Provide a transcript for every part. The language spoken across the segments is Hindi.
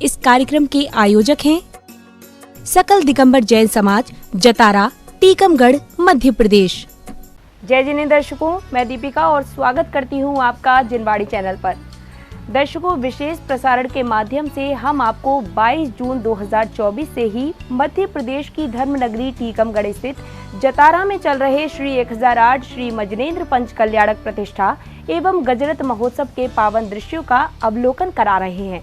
इस कार्यक्रम के आयोजक हैं सकल दिगंबर जैन समाज, जतारा, टीकमगढ़, मध्य प्रदेश। जय जिने दर्शकों, मैं दीपिका और स्वागत करती हूं आपका जिनवाड़ी चैनल पर। दर्शकों, विशेष प्रसारण के माध्यम से हम आपको 22 जून 2024 से ही मध्य प्रदेश की धर्मनगरी टीकमगढ़ स्थित जतारा में चल रहे श्री 1008 श्री मजनेन्द्र पंच कल्याणक प्रतिष्ठा एवं गजरत महोत्सव के पावन दृश्यों का अवलोकन करा रहे हैं।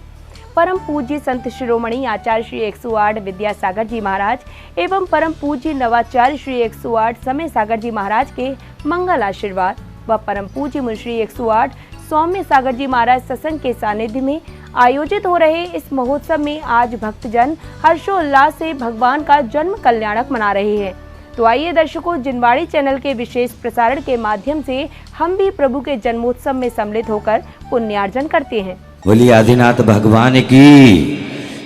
परम पूज्य संत शिरोमणि आचार्य श्री 108 विद्यासागर जी महाराज एवं परम पूज्य नवाचार्य श्री 108 समय सागर जी महाराज के मंगल आशीर्वाद व परम पूज्य मुंशी 108 सौम्य सागर जी महाराज सत्संग के सानिध्य में आयोजित हो रहे इस महोत्सव में आज भक्तजन हर्षोल्लास से भगवान का जन्म कल्याणक मना रहे हैं। तो आइए दर्शकों, जिनवाड़ी चैनल के विशेष प्रसारण के माध्यम से हम भी प्रभु के जन्मोत्सव में सम्मिलित होकर पुण्यार्जन करते हैं। बोलिए आदिनाथ भगवान की,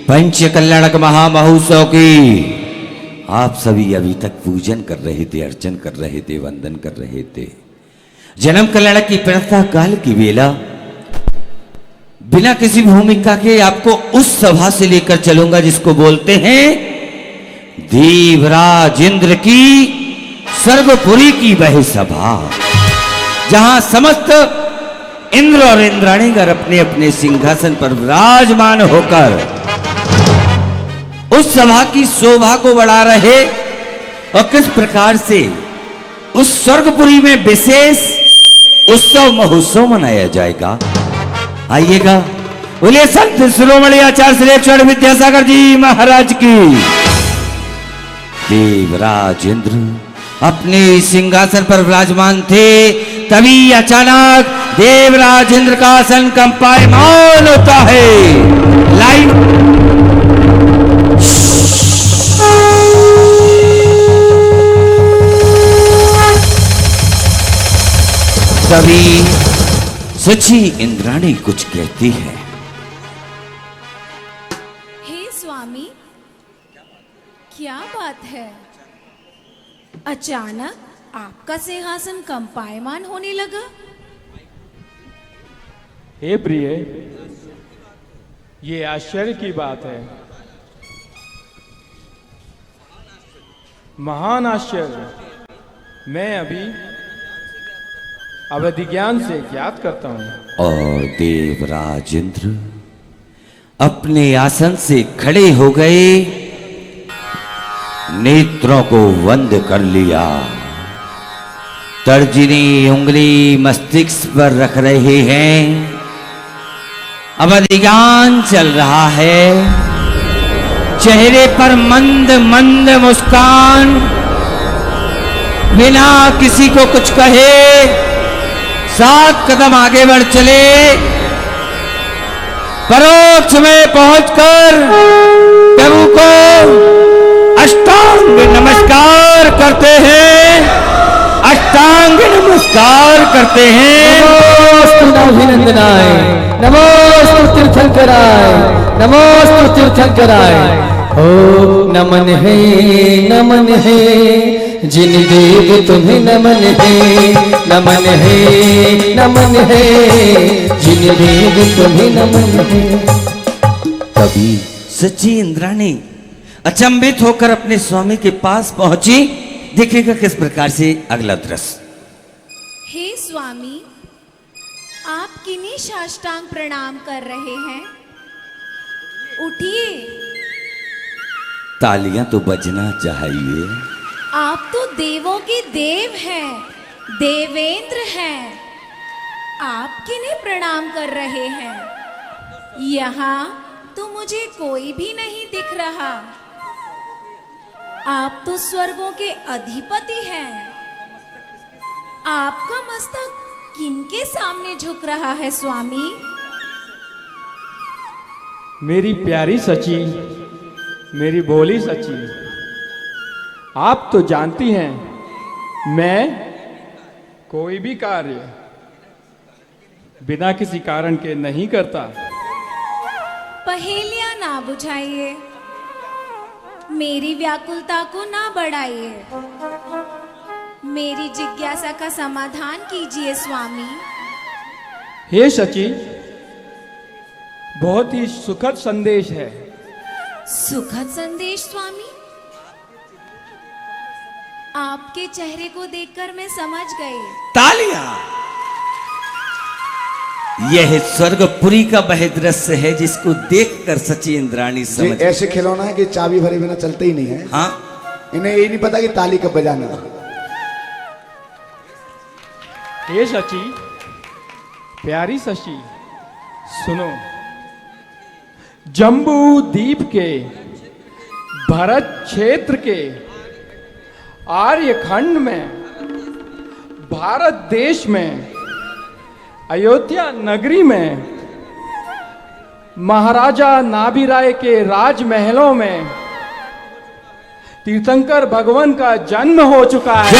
पंच कल्याणक महामहोत्सव की। आप सभी अभी तक पूजन कर रहे थे, अर्चन कर रहे थे, वंदन कर रहे थे। जन्म कल्याणक की प्रातः काल की वेला बिना किसी भूमिका के आपको उस सभा से लेकर चलूंगा जिसको बोलते हैं देवराज इंद्र की सर्वपुरी की वह सभा, जहां समस्त इंद्र और इंद्राणीगण अपने अपने सिंहासन पर विराजमान होकर उस सभा की शोभा को बढ़ा रहे और किस प्रकार से उस स्वर्गपुरी में विशेष उत्सव महोत्सव मनाया जाएगा। आइएगा, बोलिए संत शिरोमणि आचार्य श्री 108 विद्यासागर जी महाराज की। देवराज इंद्र अपने सिंहासन पर विराजमान थे, तभी अचानक देवराज इंद्र का आसन कंपायमान होता है। लाइव तभी सची इंद्राणी कुछ कहती है। हे स्वामी, क्या बात है? अचानक आपका सिंहासन कंपायमान होने लगा। हे प्रिय, ये आश्चर्य की बात है, महान आश्चर्य। मैं अभी अवधि ज्ञान से ज्ञात करता हूं। और देवराज इंद्र अपने आसन से खड़े हो गए, नेत्रों को बंद कर लिया, तर्जनी उंगली मस्तिष्क पर रख रहे हैं। अवधि ज्ञान चल रहा है, चेहरे पर मंद मंद मुस्कान, बिना किसी को कुछ कहे 7 कदम आगे बढ़ चले, परोक्ष में पहुंचकर प्रभु को अष्टांग नमस्कार करते हैं, अष्टांग नमस्कार करते हैं। नमोस्तु अभिनंदनाय, नमोस्तु तीर्थंकराय, नमोस्तु तीर्थंकराय। ओ नमन है जिन देव तुम्हें नमन है, नमन है जिन देव तुम्हें नमन है। तभी सच्ची इंद्राणी अचंभित होकर अपने स्वामी के पास पहुंची। देखिएगा किस प्रकार से अगला दृश्य। हे स्वामी, आप किन्हीं साष्टांग प्रणाम कर रहे हैं? उठिए। तालियां तो बजना चाहिए। आप तो देवों के देव हैं, देवेंद्र हैं। आप किन्हें प्रणाम कर रहे हैं? यहाँ तो मुझे कोई भी नहीं दिख रहा। आप तो स्वर्गों के अधिपति हैं। आपका मस्तक किनके सामने झुक रहा है स्वामी? मेरी प्यारी सची, मेरी भोली सची, आप तो जानती हैं मैं कोई भी कार्य बिना किसी कारण के नहीं करता। पहेलियां ना बुझाइए, मेरी व्याकुलता को ना बढ़ाइए, मेरी जिज्ञासा का समाधान कीजिए स्वामी। हे सची, बहुत ही सुखद संदेश है। सुखद संदेश स्वामी? आपके चेहरे को देखकर मैं समझ गई। तालियां। यह स्वर्गपुरी का वह दृश्य है जिसको देखकर सची इंद्राणी ये समझ। ऐसे खिलौना है कि चाबी भरे बिना चलते ही नहीं है। हाँ, इन्हें ये नहीं पता कि ताली कब बजाना। हे शची, प्यारी शची, सुनो। जम्बू द्वीप के भरत क्षेत्र के आर्यखंड में, भारत देश में, अयोध्या नगरी में, महाराजा नाभिराय के राजमहलों में तीर्थंकर भगवान का जन्म हो चुका है।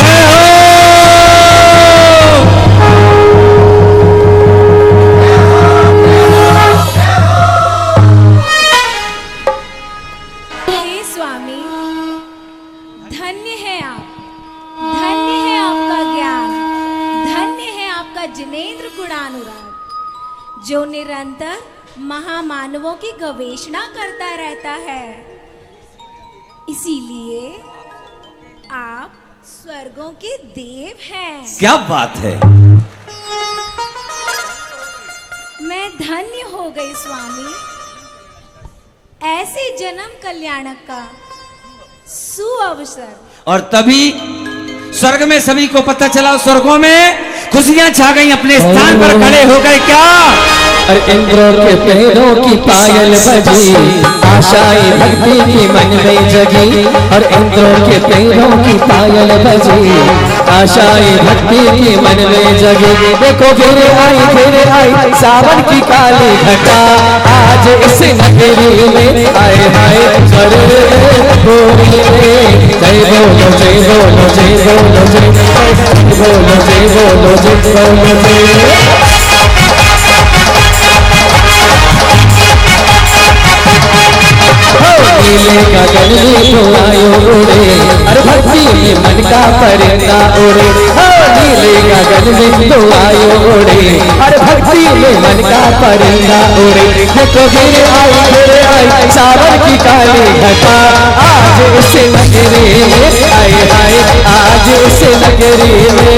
हे स्वामी, धन्य है आप, धन्य है आपका ज्ञान, धन्य है आपका जिनेंद्र गुणानुराग, जो निरंतर महामानवों की गवेषणा करता रहता है। इसीलिए आप स्वर्गों के देव हैं। क्या बात है। मैं धन्य हो गई स्वामी, ऐसे जन्म कल्याणक का सुअवसर। और तभी स्वर्ग में सभी को पता चला, स्वर्गों में खुशियां छा गई, अपने स्थान पर खड़े हो गए। क्या? और इंद्र के पैरों की पायल बजी, आशाएं भक्ति की मन में जगी। और इंद्र के पैरों की पायल बजी, आशाएं भक्ति की मन में जगी। देखो फिर आई सावन की काली घटा, आज इस नगरी में आए हाय स्वर्गपुरी में। जय बोलो जय बोलो जय बोलो जय बोलो जय बोलो जय बोलो जय। नीले का गगन को आयो उड़े, अरे भक्ति में मन का परिंदा उड़े। नीले का गगन को आयो उड़े, अरे भक्ति में मन का परिंदा उड़े। देखो फिर आई सावन की काली घटा, आज उस नगरी में आए हाय, आज उस नगरी में।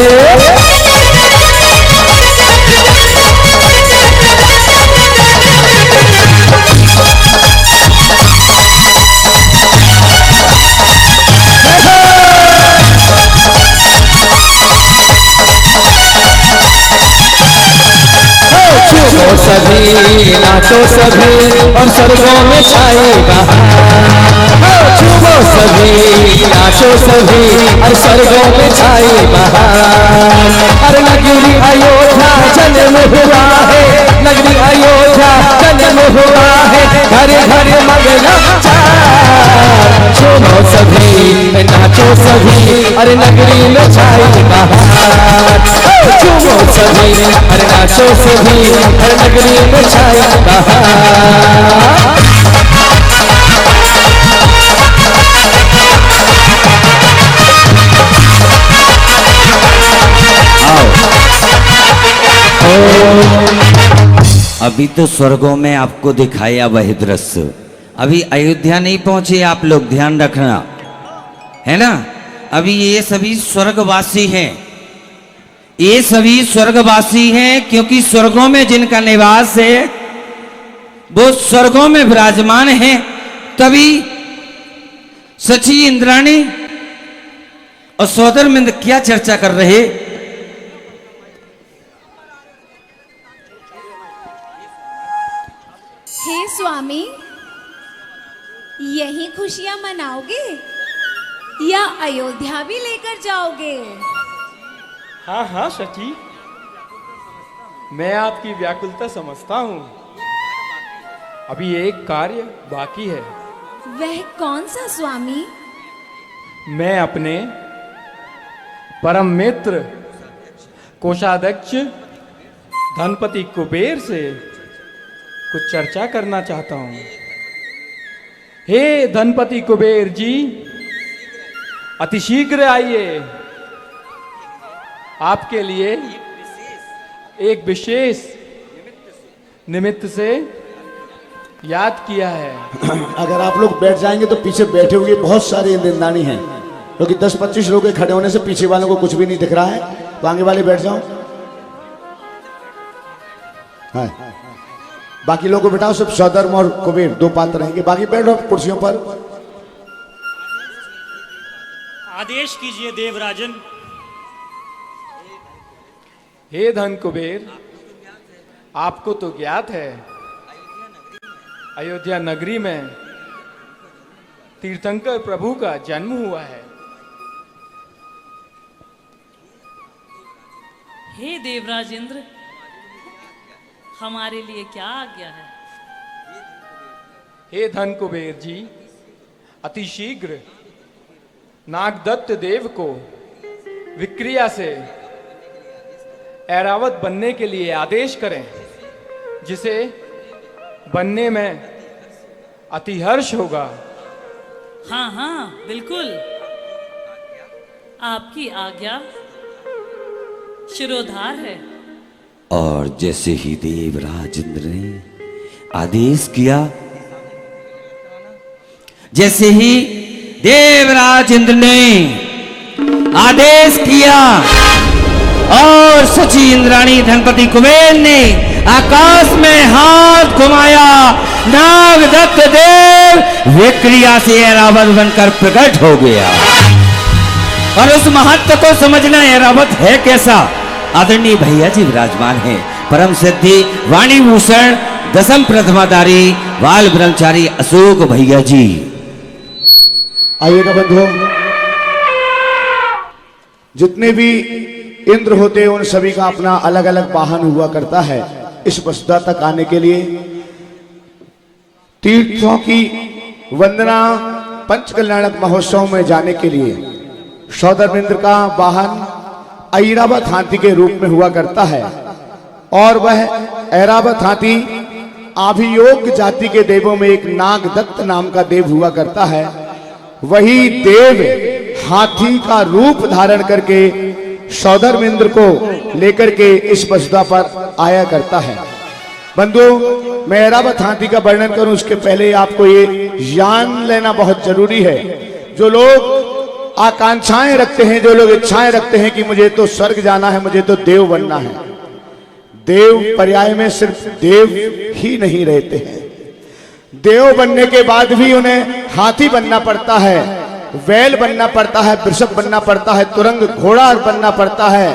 छूमो सभी नाचो सभी और स्वर्गों में छाए बहार। छूमो सभी नाचो सभी और स्वर्गों में छाए बहार। अरे नगरी अयोध्या जन्म हुआ है, नगरी अयोध्या जन्म हुआ है, घरे घरे मंगलाचार। छूमो सभी नाचो सभी अरे नगरी में छाए बहार। छूमो सभी अरे नाचो सभी अरे नगरी में छाए बहार। अभी तो स्वर्गों में आपको दिखाया वह दृश्य, अभी अयोध्या नहीं पहुंचे आप लोग, ध्यान रखना है ना। अभी ये सभी स्वर्गवासी हैं, ये सभी स्वर्गवासी हैं, क्योंकि स्वर्गों में जिनका निवास है वो स्वर्गों में विराजमान हैं। तभी सची इंद्राणी और सौदरमिंद क्या चर्चा कर रहे। हे स्वामी, यही खुशियां मनाओगे या अयोध्या भी लेकर जाओगे? हाँ हाँ शची, मैं आपकी व्याकुलता समझता हूँ। अभी एक कार्य बाकी है। वह कौन सा स्वामी? मैं अपने परम मित्र कोषाध्यक्ष धनपति कुबेर से कुछ चर्चा करना चाहता हूँ। हे धनपति कुबेर जी, अतिशीघ्र आइए। आपके लिए एक विशेष निमित्त से याद किया है। अगर आप लोग बैठ जाएंगे तो पीछे बैठे हुए बहुत सारे इंद्रदानी हैं, क्योंकि 10-25 लोग के खड़े होने से पीछे वालों को कुछ भी नहीं दिख रहा है, तो आगे वाले बैठ जाओ। हाँ, बाकी लोगों को बिठाओ, सिर्फ सौधर्म और कुबेर 2 पात्र रहेंगे, बाकी बैठो कुर्सियों पर। आदेश कीजिए देवराजन। हे धन कुबेर, आपको तो ज्ञात है अयोध्या नगरी में तीर्थंकर प्रभु का जन्म हुआ है। हे देवराज इंद्र, हमारे लिए क्या आज्ञा है? हे धन कुबेर जी, अति शीघ्र नागदत्त देव को विक्रिया से ऐरावत बनने के लिए आदेश करें, जिसे बनने में अति हर्ष होगा। हाँ हाँ बिल्कुल, आपकी आज्ञा शिरोधार है। और जैसे ही देवराज इंद्र ने आदेश किया, जैसे ही देवराज इंद्र ने आदेश किया और सची इंद्राणी धनपति कुबेर ने आकाश में हाथ घुमाया, नागदत्त देव विक्रिया से ऐरावत बनकर प्रकट हो गया। और उस महत्व को समझना, ऐरावत है कैसा। आदरणीय भैया जी विराजमान हैं, परम सिद्धि वाणी भूषण दसम प्रथमाधारी बाल ब्रह्मचारी अशोक भैया जी। आइएगा बंधुओं, जितने भी इंद्र होते हैं उन सभी का अपना अलग अलग वाहन हुआ करता है। इस वसुधा तक आने के लिए तीर्थों की वंदना पंचकल्याणक महोत्सव में जाने के लिए सौदर इंद्र का वाहन ऐरावत हाथी के रूप में हुआ करता है। और वह ऐरावत हाथी आभियोग जाति के देवों में एक नागदत्त नाम का देव हुआ करता है। वही देव हाथी का रूप धारण करके सौदर इंद्र को लेकर के इस वसुधा पर आया करता है। बंधुओं, मैं ऐरावत हाथी का वर्णन करूं उसके पहले आपको ये जान लेना बहुत जरूरी है। जो लोग आकांक्षाएं रखते हैं, जो लोग इच्छाएं रखते हैं कि मुझे तो स्वर्ग जाना है, मुझे तो देव बनना है, देव पर्याय में सिर्फ देव ही नहीं रहते हैं। देव बनने के बाद भी उन्हें हाथी बनना पड़ता है, बैल बनना पड़ता है, वृषभ बनना पड़ता है, तुरंग घोड़ा बनना पड़ता है।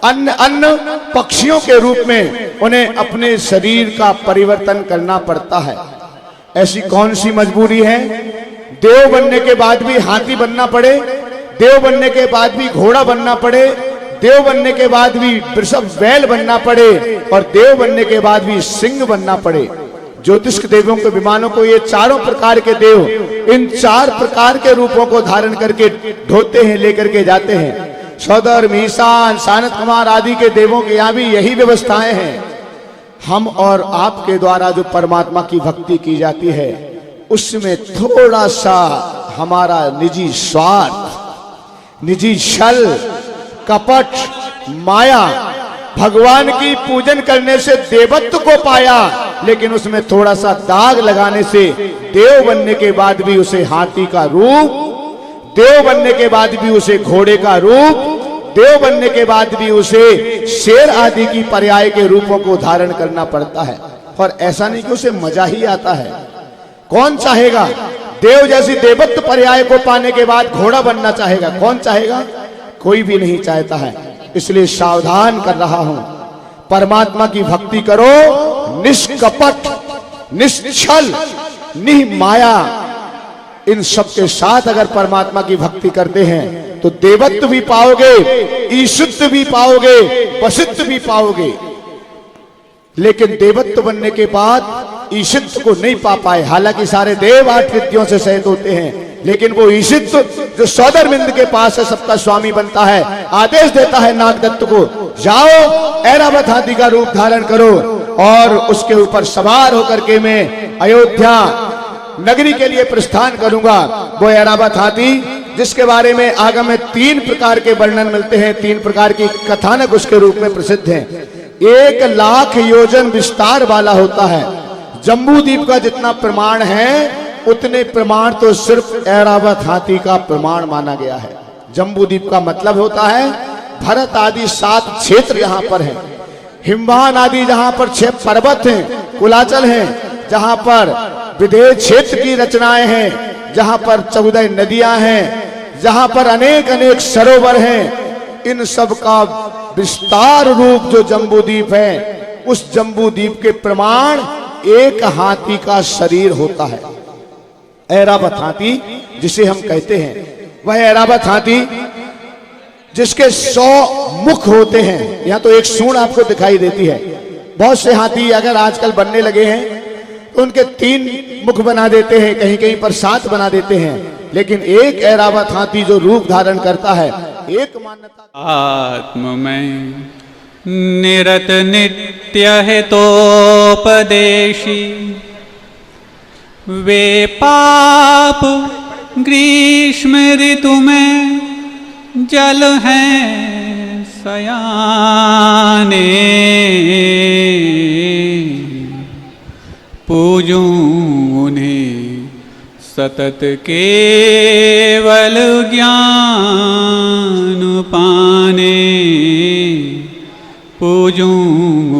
अन्य पक्षियों के रूप में उन्हें अपने शरीर का परिवर्तन करना पड़ता है। ऐसी कौन सी मजबूरी है? देव बनने के बाद भी हाथी बनना पड़े, देव बनने के बाद भी घोड़ा बनना पड़े, देव बनने के बाद भी वृषभ बैल बनना पड़े, और देव बनने के बाद भी सिंह बनना पड़े। ज्योतिष के देवों के विमानों को ये चारों प्रकार के देव इन 4 प्रकार के रूपों को धारण करके ढोते हैं, लेकर के जाते हैं। सौदर, मीसान, सानत कुमार आदि के देवों के यहाँ भी यही व्यवस्थाएं हैं। हम और आपके द्वारा जो परमात्मा की भक्ति की जाती है उसमें थोड़ा सा हमारा निजी स्वार्थ, निजी छल, कपट, माया, भगवान की पूजन करने से देवत्व को पाया, लेकिन उसमें थोड़ा सा दाग लगाने से देव बनने के बाद भी उसे हाथी का रूप, देव बनने के बाद भी उसे घोड़े का रूप, देव बनने के बाद भी उसे शेर आदि की पर्याय के रूपों को धारण करना पड़ता है। और ऐसा नहीं कि उसे मजा ही आता है। कौन चाहेगा देव जैसी देवत्व पर्याय को पाने के बाद घोड़ा बनना चाहेगा? कौन चाहेगा? कोई भी नहीं चाहता है। इसलिए सावधान कर रहा हूं, परमात्मा की भक्ति करो, निष्कपट, निश्चल, निमाया। इन सब के साथ अगर परमात्मा की भक्ति करते हैं तो देवत्व भी पाओगे, ईशुत्व भी पाओगे, वशित्व भी पाओगे। लेकिन देवत्व बनने के बाद ईशित्व को नहीं पा पाए। हालांकि सारे देव 8 विद्यों से सहित होते हैं, लेकिन वो ईशित्व जो सौदरमिंद के पास है, सबका स्वामी बनता है, आदेश देता है नागदत्त को, जाओ ऐरावत हाथी का रूप धारण करो और उसके ऊपर सवार होकर के मैं अयोध्या नगरी के लिए प्रस्थान करूंगा। वो ऐरावत हाथी जिसके बारे में आगम में 3 प्रकार के वर्णन मिलते हैं, 3 प्रकार की कथानक उसके रूप में प्रसिद्ध हैं। 1 लाख योजन विस्तार वाला होता है, जम्बू द्वीप का जितना प्रमाण है उतने प्रमाण तो सिर्फ ऐरावत हाथी का प्रमाण माना गया है। जम्बू द्वीप का मतलब होता है भरत आदि 7 क्षेत्र यहाँ पर हैं, हिमवान आदि जहाँ पर 6 पर्वत हैं, कुलाचल हैं, जहाँ पर विदेह क्षेत्र की रचनाएं हैं, जहाँ पर 14 नदियां हैं, जहाँ पर अनेक अनेक सरोवर हैं, इन सब का विस्तार रूप जो जम्बू द्वीप है, उस जम्बू द्वीप के प्रमाण एक हाथी का शरीर होता है। ऐरावत हाथी जिसे हम कहते हैं, वह ऐरावत हाथी जिसके 100 मुख होते हैं। यहाँ तो एक सूंड आपको दिखाई देती है। बहुत से हाथी अगर आजकल बनने लगे हैं तो उनके 3 मुख बना देते हैं, कहीं कहीं पर 7 बना देते हैं, लेकिन एक ऐरावत हाथी जो रूप धारण करता है, एक मान्यता आत्म में निरत नित्य है तोपदेशी, वे पाप ग्रीष्म ऋतु में जल हैं सयाने, पूजूं उन्हें सतत केवल ज्ञान पाने, पूजूं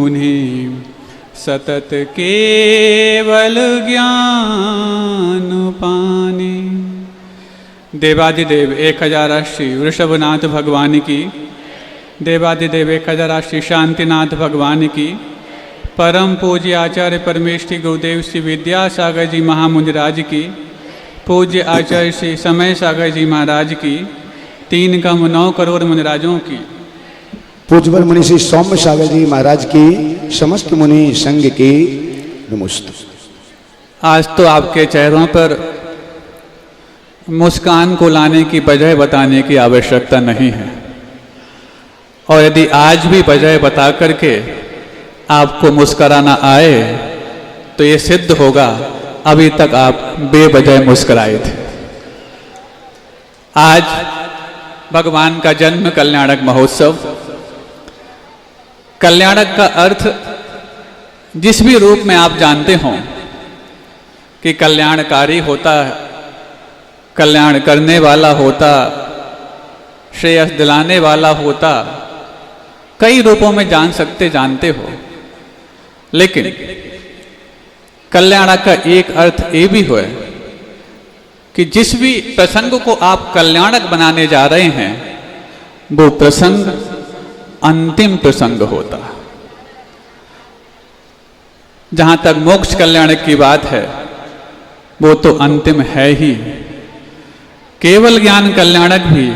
उन्हें सतत केवल ज्ञान पाने। देवादिदेव 1008 वृषभनाथ भगवान की, देवादिदेव 1008 शांतिनाथ भगवान की, परम पूज्य आचार्य परमेष्ठी गुरुदेव श्री विद्यासागर जी महामुनिराज की, पूज्य आचार्य श्री समय सागर जी महाराज की, 3 कम 9 करोड़ मुनिराजों की, पूज्यवर मुनि श्री सौम्य सागर जी महाराज की, समस्त मुनि संघ की नमस्ते। आज तो आपके चेहरों पर मुस्कान को लाने की वजह बताने की आवश्यकता नहीं है, और यदि आज भी वजह बता करके आपको मुस्कराना आए तो ये सिद्ध होगा अभी तक आप बेवजह मुस्कराए थे। आज भगवान का जन्म कल्याणक महोत्सव। कल्याणक का अर्थ जिस भी रूप में आप जानते हो कि कल्याणकारी होता है, कल्याण करने वाला होता, श्रेयस दिलाने वाला होता, कई रूपों में जानते हो, लेकिन कल्याणक का एक अर्थ ये भी है कि जिस भी प्रसंग को आप कल्याणक बनाने जा रहे हैं वो प्रसंग अंतिम प्रसंग होता। जहां तक मोक्ष कल्याणक की बात है वो तो अंतिम है ही। केवल ज्ञान कल्याणक भी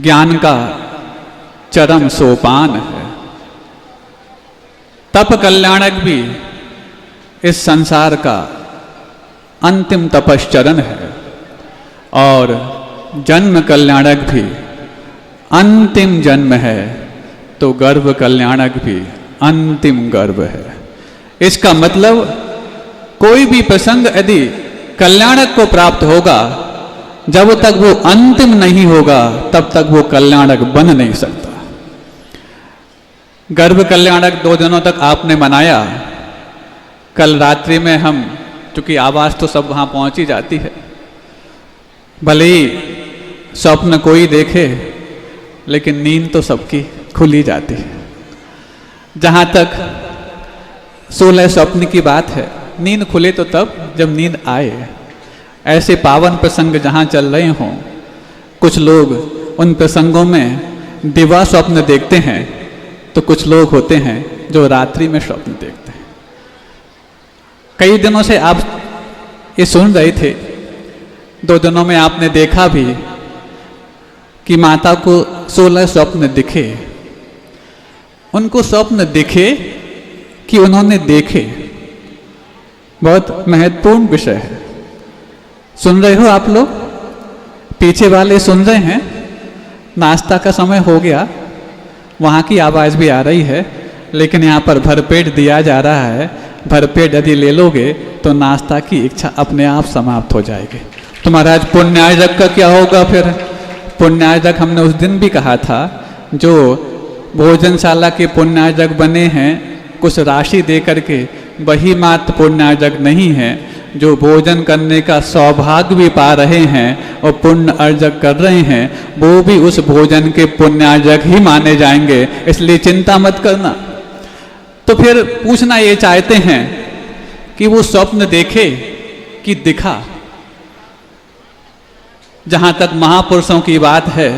ज्ञान का चरम सोपान है। तप कल्याणक भी इस संसार का अंतिम तपश्चरण है, और जन्म कल्याणक भी अंतिम जन्म है, तो गर्भ कल्याणक भी अंतिम गर्भ है। इसका मतलब कोई भी प्रसंग यदि कल्याणक को प्राप्त होगा, जब तक वो अंतिम नहीं होगा तब तक वो कल्याणक बन नहीं सकता। गर्भ कल्याणक 2 दिनों तक आपने मनाया। कल रात्रि में हम, चूंकि आवाज़ तो सब वहाँ पहुँच ही जाती है, भले ही स्वप्न कोई देखे लेकिन नींद तो सबकी खुल ही जाती है। जहाँ तक 16 स्वप्न की बात है, नींद खुले तो तब जब नींद आए। ऐसे पावन प्रसंग जहाँ चल रहे हों, कुछ लोग उन प्रसंगों में दिवा स्वप्न देखते हैं, तो कुछ लोग होते हैं जो रात्रि में स्वप्न देखते हैं। कई दिनों से आप ये सुन रहे थे, 2 दिनों में आपने देखा भी कि माता को 16 स्वप्न दिखे। उनको स्वप्न दिखे कि उन्होंने देखे, बहुत महत्वपूर्ण विषय है। सुन रहे हो आप लोग? पीछे वाले सुन रहे हैं? नाश्ता का समय हो गया, वहाँ की आवाज़ भी आ रही है, लेकिन यहाँ पर भरपेट दिया जा रहा है। भरपेट यदि ले लोगे तो नाश्ता की इच्छा अपने आप समाप्त हो जाएगी। तो महाराज पुण्यार्जक का क्या होगा फिर? पुण्यार्जक हमने उस दिन भी कहा था, जो भोजनशाला के पुण्यार्जक बने हैं, कुछ राशि दे करके वही मात्र पुण्यार्जक नहीं है जो भोजन करने का सौभाग्य भी पा रहे हैं और पुण्य अर्जक कर रहे हैं, वो भी उस भोजन के पुण्यार्जक ही माने जाएंगे, इसलिए चिंता मत करना। तो फिर पूछना ये चाहते हैं कि वो स्वप्न देखे कि दिखा। जहाँ तक महापुरुषों की बात है,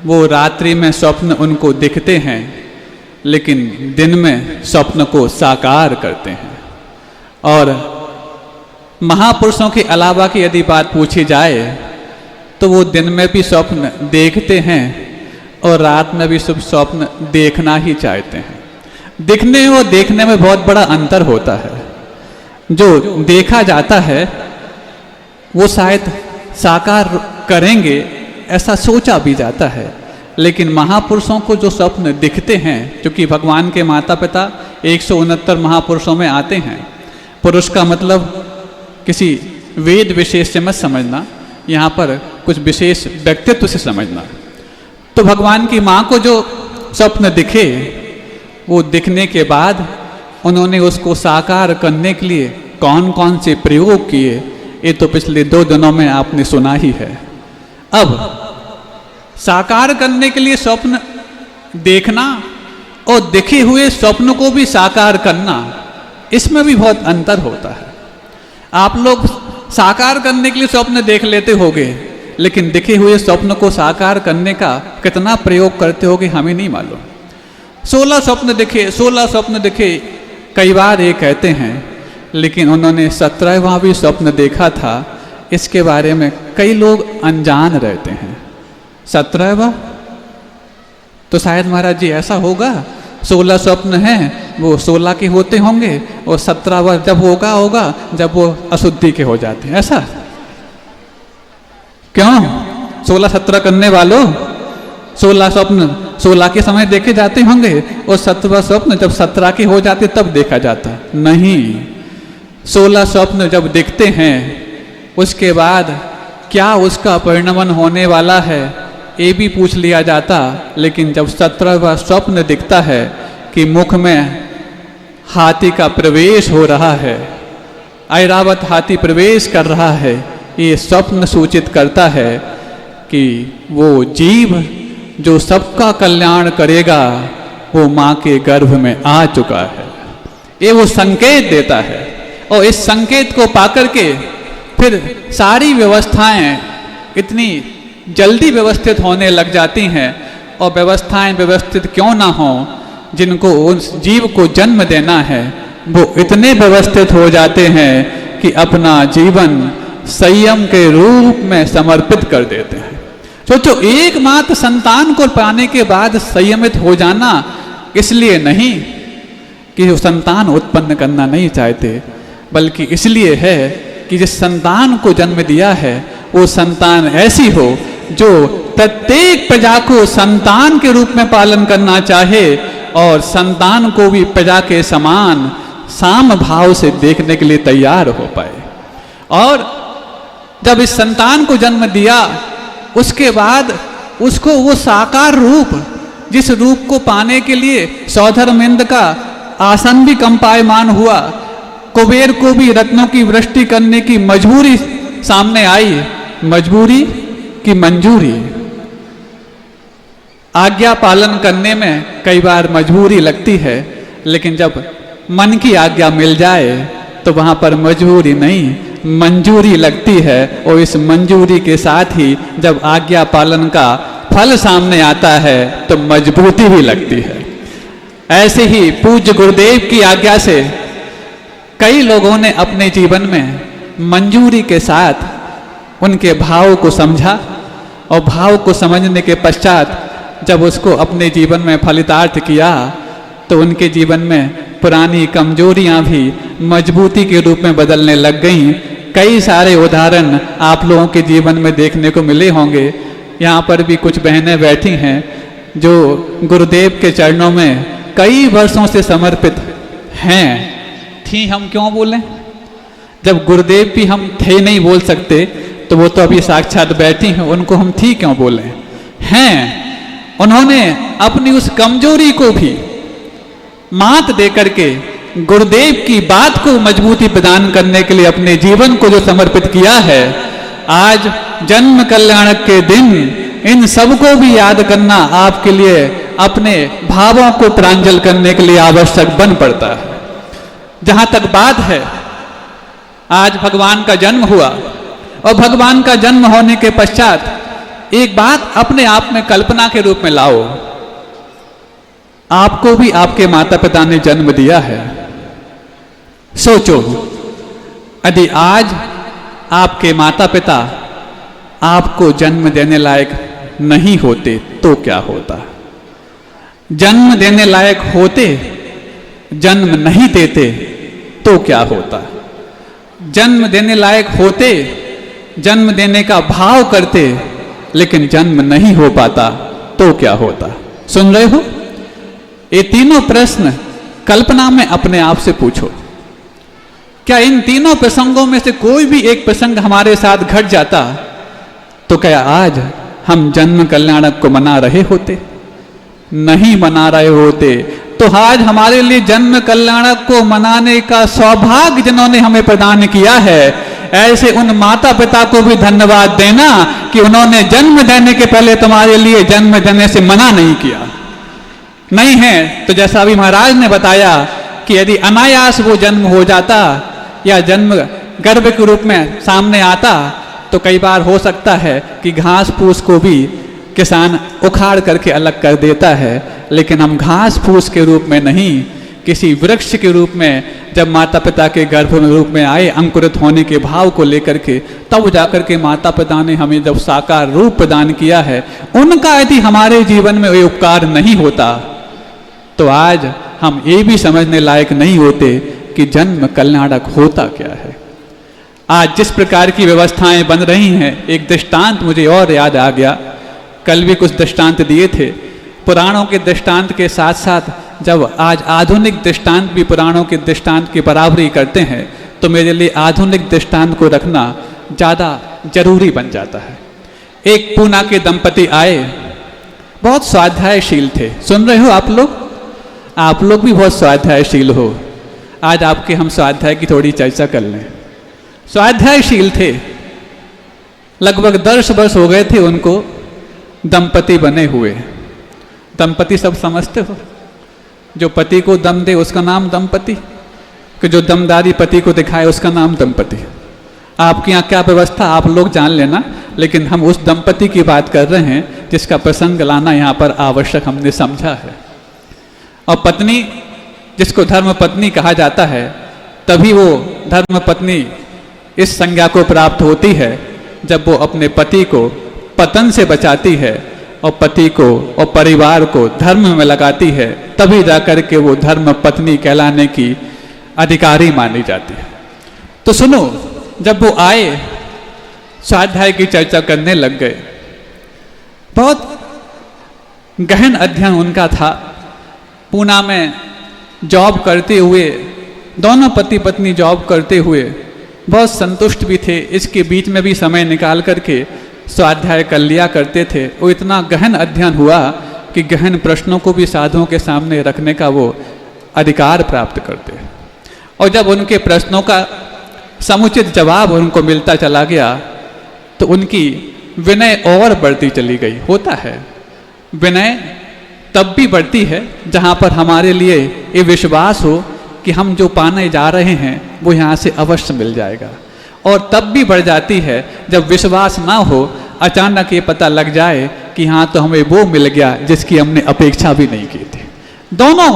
वो रात्रि में स्वप्न उनको दिखते हैं, लेकिन दिन में स्वप्न को साकार करते हैं। और महापुरुषों के अलावा की यदि बात पूछी जाए तो वो दिन में भी स्वप्न देखते हैं और रात में भी स्वप्न देखना ही चाहते हैं। दिखने और देखने में बहुत बड़ा अंतर होता है। जो देखा जाता है वो शायद साकार करेंगे ऐसा सोचा भी जाता है, लेकिन महापुरुषों को जो स्वप्न दिखते हैं, क्योंकि भगवान के माता पिता 169 महापुरुषों में आते हैं। पुरुष का मतलब किसी वेद विशेष से मत समझना, यहाँ पर कुछ विशेष व्यक्तित्व से समझना। तो भगवान की माँ को जो स्वप्न दिखे, वो दिखने के बाद उन्होंने उसको साकार करने के लिए कौन कौन से प्रयोग किए, ये तो पिछले 2 दिनों में आपने सुना ही है। अब साकार करने के लिए स्वप्न देखना और दिखे हुए स्वप्न को भी साकार करना, इसमें भी बहुत अंतर होता है। आप लोग साकार करने के लिए स्वप्न देख लेते होगे, लेकिन दिखे हुए स्वप्न को साकार करने का कितना प्रयोग करते होगे हमें नहीं मालूम। 16 स्वप्न दिखे कई बार ये कहते हैं, लेकिन उन्होंने 17वां भी स्वप्न देखा था, इसके बारे में कई लोग अनजान रहते हैं। 17वां तो शायद महाराज जी ऐसा होगा, 16 स्वप्न हैं वो 16 के होते होंगे और 17वां जब होगा जब वो अशुद्धि के हो जाते हैं। ऐसा क्यों? 16-17 करने वालों, 16 स्वप्न 16 के समय देखे जाते होंगे और 17वां स्वप्न जब 17 के हो जाते तब देखा जाता नहीं। 16 स्वप्न जब दिखते हैं उसके बाद क्या उसका परिणमन होने वाला है ये भी पूछ लिया जाता, लेकिन जब 17वां स्वप्न दिखता है कि मुख में हाथी का प्रवेश हो रहा है, ऐरावत हाथी प्रवेश कर रहा है, ये स्वप्न सूचित करता है कि वो जीव जो सबका कल्याण करेगा वो माँ के गर्भ में आ चुका है। ये वो संकेत देता है और इस संकेत को पाकर के फिर सारी व्यवस्थाएं इतनी जल्दी व्यवस्थित होने लग जाती हैं। और व्यवस्थाएं व्यवस्थित क्यों ना हो, जिनको उस जीव को जन्म देना है वो इतने व्यवस्थित हो जाते हैं कि अपना जीवन संयम के रूप में समर्पित कर देते हैं। सोचो, एकमात्र संतान को पाने के बाद संयमित हो जाना इसलिए नहीं कि वो संतान उत्पन्न करना नहीं चाहते, बल्कि इसलिए है कि जिस संतान को जन्म दिया है वो संतान ऐसी हो जो प्रत्येक प्रजा को संतान के रूप में पालन करना चाहे और संतान को भी प्रजा के समान साम भाव से देखने के लिए तैयार हो पाए। और जब इस संतान को जन्म दिया उसके बाद उसको वो साकार रूप, जिस रूप को पाने के लिए सौधर्मेंद्र का आसन भी कंपायमान हुआ, कुबेर को भी रत्नों की वृष्टि करने की मजबूरी सामने आई। मजबूरी की मंजूरी, आज्ञा पालन करने में कई बार मजबूरी लगती है, लेकिन जब मन की आज्ञा मिल जाए तो वहाँ पर मजबूरी नहीं मंजूरी लगती है। और इस मंजूरी के साथ ही जब आज्ञा पालन का फल सामने आता है तो मजबूती भी लगती है। ऐसे ही पूज्य गुरुदेव की आज्ञा से कई लोगों ने अपने जीवन में मंजूरी के साथ उनके भाव को समझा और भाव को समझने के पश्चात जब उसको अपने जीवन में फलितार्थ किया तो उनके जीवन में पुरानी कमजोरियां भी मजबूती के रूप में बदलने लग गईं। कई सारे उदाहरण आप लोगों के जीवन में देखने को मिले होंगे। यहाँ पर भी कुछ बहनें बैठी हैं जो गुरुदेव के चरणों में कई वर्षों से समर्पित हैं। थी हम क्यों बोलें, जब गुरुदेव भी हम थे नहीं बोल सकते तो वो तो अभी साक्षात बैठी हैं, उनको हम थी क्यों बोलें। हैं, उन्होंने अपनी उस कमजोरी को भी मात दे करके गुरुदेव की बात को मजबूती प्रदान करने के लिए अपने जीवन को जो समर्पित किया है, आज जन्म कल्याणक के दिन इन सबको भी याद करना आपके लिए अपने भावों को प्रांजल करने के लिए आवश्यक बन पड़ता है। जहां तक बात है, आज भगवान का जन्म हुआ और भगवान का जन्म होने के पश्चात एक बात अपने आप में कल्पना के रूप में लाओ। आपको भी आपके माता पिता ने जन्म दिया है। सोचो, यदि आज आपके माता पिता आपको जन्म देने लायक नहीं होते तो क्या होता? जन्म देने लायक होते, जन्म नहीं देते तो क्या होता? जन्म देने लायक होते, जन्म देने का भाव करते, लेकिन जन्म नहीं हो पाता तो क्या होता? सुन रहे हो? ये तीनों प्रश्न कल्पना में अपने आप से पूछो। क्या इन तीनों प्रसंगों में से कोई भी एक प्रसंग हमारे साथ घट जाता तो क्या आज हम जन्म कल्याणक को मना रहे होते? नहीं मना रहे होते तो आज हमारे लिए जन्म कल्याणक को मनाने का सौभाग्य जिन्होंने हमें प्रदान किया है, ऐसे उन माता पिता को भी धन्यवाद देना कि उन्होंने जन्म देने के पहले तुम्हारे लिए जन्म देने से मना नहीं किया। नहीं है तो जैसा अभी महाराज ने बताया कि यदि अनायास वो जन्म हो जाता या जन्म गर्भ के रूप में सामने आता तो कई बार हो सकता है कि घास फूस को भी किसान उखाड़ करके अलग कर देता है, लेकिन हम घास फूस के रूप में नहीं, किसी वृक्ष के रूप में जब माता पिता के गर्भ में रूप में आए, अंकुरित होने के भाव को लेकर के, तब जाकर के माता पिता ने हमें जब साकार रूप प्रदान किया है, उनका यदि हमारे जीवन में ये उपकार नहीं होता तो आज हम ये भी समझने लायक नहीं होते कि जन्म कल्याणक होता क्या है। आज जिस प्रकार की व्यवस्थाएं बन रही हैं, एक दृष्टांत मुझे और याद आ गया। कल भी कुछ दृष्टांत दिए थे। पुराणों के दृष्टांत के साथ साथ जब आज आधुनिक दृष्टांत भी पुराणों के दृष्टांत की बराबरी करते हैं तो मेरे लिए आधुनिक दृष्टांत को रखना ज़्यादा जरूरी बन जाता है। एक पूना के दंपति आए, बहुत स्वाध्यायशील थे। सुन रहे हो आप लोग? आप लोग भी बहुत स्वाध्यायशील हो। आज आपके हम स्वाध्याय की थोड़ी चर्चा कर लें। स्वाध्यायशील थे, लगभग 10 वर्ष हो गए थे उनको दंपति बने हुए। दंपति सब समझते हो? जो पति को दम दे उसका नाम दंपति, कि जो दमदारी पति को दिखाए उसका नाम दंपति। आपके यहाँ क्या व्यवस्था आप लोग जान लेना, लेकिन हम उस दंपति की बात कर रहे हैं जिसका प्रसंग लाना यहाँ पर आवश्यक हमने समझा है। और पत्नी, जिसको धर्म पत्नी कहा जाता है, तभी वो धर्म पत्नी इस संज्ञा को प्राप्त होती है जब वो अपने पति को पतन से बचाती है और पति को और परिवार को धर्म में लगाती है, तभी जाकर के वो धर्म पत्नी कहलाने की अधिकारी मानी जाती है। तो सुनो, जब वो आए स्वाध्याय की चर्चा करने लग गए। बहुत गहन अध्ययन उनका था। पूना में जॉब करते हुए, दोनों पति पत्नी जॉब करते हुए बहुत संतुष्ट भी थे। इसके बीच में भी समय निकाल करके स्वाध्याय कर लिया करते थे। वो इतना गहन अध्ययन हुआ कि गहन प्रश्नों को भी साधुओं के सामने रखने का वो अधिकार प्राप्त करते। और जब उनके प्रश्नों का समुचित जवाब उनको मिलता चला गया तो उनकी विनय और बढ़ती चली गई। होता है, विनय तब भी बढ़ती है जहाँ पर हमारे लिए ये विश्वास हो कि हम जो पाने जा रहे हैं वो यहाँ से अवश्य मिल जाएगा। और तब भी बढ़ जाती है जब विश्वास ना हो, अचानक ये पता लग जाए कि हाँ तो हमें वो मिल गया जिसकी हमने अपेक्षा भी नहीं की थी। दोनों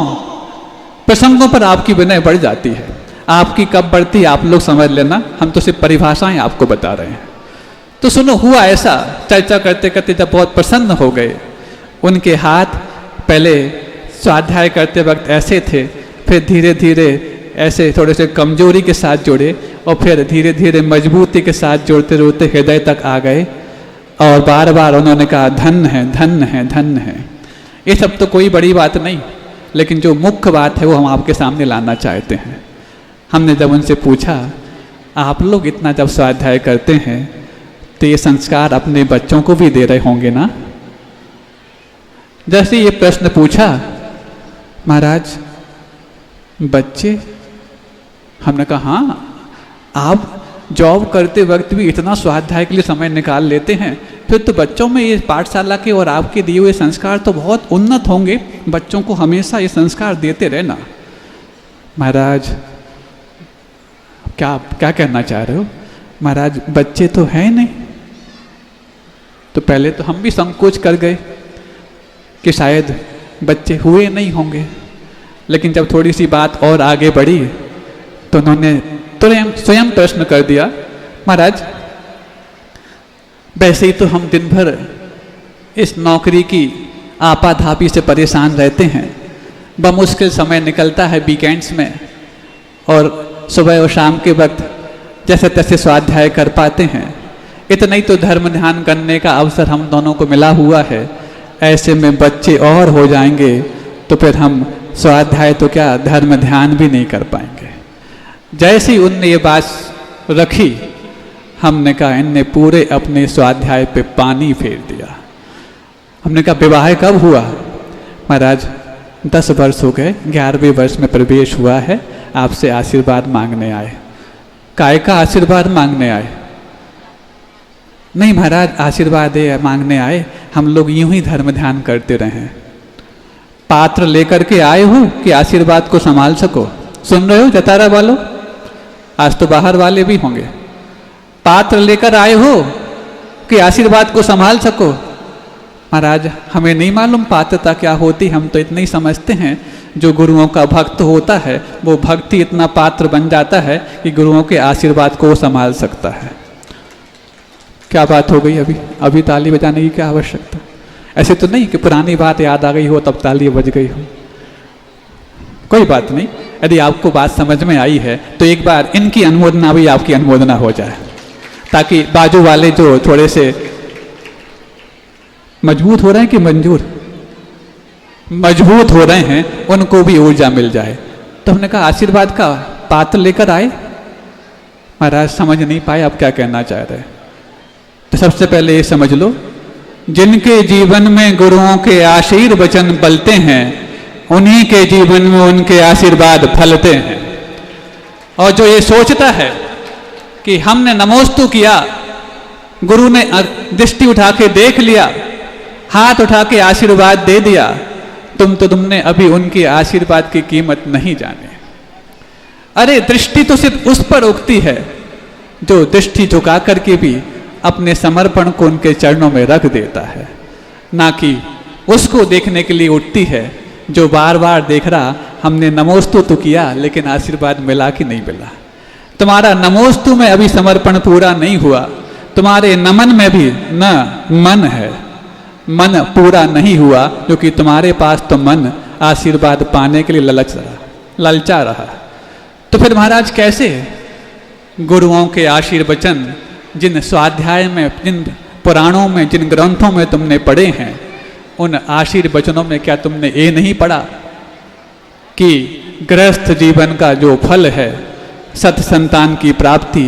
प्रसंगों पर आपकी विनय बढ़ जाती है। आपकी कब बढ़ती है आप लोग समझ लेना, हम तो सिर्फ परिभाषाएं आपको बता रहे हैं। तो सुनो, हुआ ऐसा, चर्चा करते करते जब बहुत प्रसन्न हो गए, उनके हाथ पहले स्वाध्याय करते वक्त ऐसे थे, फिर धीरे धीरे ऐसे थोड़े से कमजोरी के साथ जोड़े और फिर धीरे धीरे मजबूती के साथ जोड़ते जोड़ते हृदय तक आ गए। और बार बार उन्होंने कहा धन्य है, धन्य है, धन्य है। ये सब तो कोई बड़ी बात नहीं, लेकिन जो मुख्य बात है वो हम आपके सामने लाना चाहते हैं। हमने जब उनसे पूछा, आप लोग इतना जब स्वाध्याय करते हैं तो ये संस्कार अपने बच्चों को भी दे रहे होंगे ना? जैसे ये प्रश्न पूछा, महाराज बच्चे? हमने कहा हाँ, आप जॉब करते वक्त भी इतना स्वाध्याय के लिए समय निकाल लेते हैं, फिर तो बच्चों में ये पाठशाला के और आपके दिए हुए संस्कार तो बहुत उन्नत होंगे। बच्चों को हमेशा ये संस्कार देते रहना। महाराज क्या क्या कहना चाह रहे हो? महाराज बच्चे तो हैं नहीं। तो पहले तो हम भी संकोच कर गए कि शायद बच्चे हुए नहीं होंगे, लेकिन जब थोड़ी सी बात और आगे बढ़ी तो उन्होंने स्वयं प्रश्न कर दिया, महाराज वैसे ही तो हम दिन भर इस नौकरी की आपाधापी से परेशान रहते हैं, बमुश्किल समय निकलता है वीकेंड्स में, और सुबह और शाम के वक्त जैसे तैसे स्वाध्याय कर पाते हैं। इतना ही तो धर्म ध्यान करने का अवसर हम दोनों को मिला हुआ है। ऐसे में बच्चे और हो जाएंगे तो फिर हम स्वाध्याय तो क्या धर्म ध्यान भी नहीं कर पाएंगे। जैसे ही उनने ये बात रखी, हमने कहा इनने पूरे अपने स्वाध्याय पे पानी फेर दिया। हमने कहा विवाह कब हुआ? महाराज 10 वर्ष हो गए, 11वें वर्ष में प्रवेश हुआ है, आपसे आशीर्वाद मांगने आए। काय का आशीर्वाद मांगने आए? नहीं महाराज आशीर्वाद मांगने आए, हम लोग यूं ही धर्म ध्यान करते रहे। पात्र लेकर के आए हो कि आशीर्वाद को संभाल सको? सुन रहे हो जतारा वालों? आज तो बाहर वाले भी होंगे। पात्र लेकर आए हो कि आशीर्वाद को संभाल सको? महाराज हमें नहीं मालूम पात्रता क्या होती, हम तो इतना ही समझते हैं जो गुरुओं का भक्त होता है वो भक्ति इतना पात्र बन जाता है कि गुरुओं के आशीर्वाद को वो संभाल सकता है। क्या बात हो गई? अभी ताली बजाने की क्या आवश्यकता? ऐसे तो नहीं कि पुरानी बात याद आ गई हो तब ताली बज गई हो। कोई बात नहीं, यदि आपको बात समझ में आई है तो एक बार इनकी अनुमोदना भी आपकी अनुमोदना हो जाए, ताकि बाजू वाले जो थोड़े से मजबूत हो रहे हैं कि मजबूत हो रहे हैं उनको भी ऊर्जा मिल जाए। तो हमने कहा आशीर्वाद का पात्र लेकर आए। महाराज समझ नहीं पाए आप क्या कहना चाह रहे हैं। तो सबसे पहले ये समझ लो, जिनके जीवन में गुरुओं के आशीर्वचन पलते हैं उन्हीं के जीवन में उनके आशीर्वाद फलते हैं। और जो ये सोचता है कि हमने नमोस्तु किया, गुरु ने दृष्टि उठा के देख लिया, हाथ उठा के आशीर्वाद दे दिया, तुमने अभी उनके आशीर्वाद की कीमत नहीं जाने। अरे दृष्टि तो सिर्फ उस पर उगती है जो दृष्टि झुका करके भी अपने समर्पण को उनके चरणों में रख देता है, ना कि उसको देखने के लिए उठती है जो बार बार देख रहा हमने नमोस्तु तो किया लेकिन आशीर्वाद मिला कि नहीं मिला। तुम्हारा नमोस्तु में अभी समर्पण पूरा नहीं हुआ, तुम्हारे नमन में भी न मन है, मन पूरा नहीं हुआ, क्योंकि तुम्हारे पास तो मन आशीर्वाद पाने के लिए ललचा रहा। तो फिर महाराज कैसे गुरुओं के आशीर्वचन जिन स्वाध्याय में, जिन पुराणों में, जिन ग्रंथों में तुमने पढ़े हैं, उन आशीर्वचनों में क्या तुमने ये नहीं पढ़ा कि गृहस्थ जीवन का जो फल है सत संतान की प्राप्ति,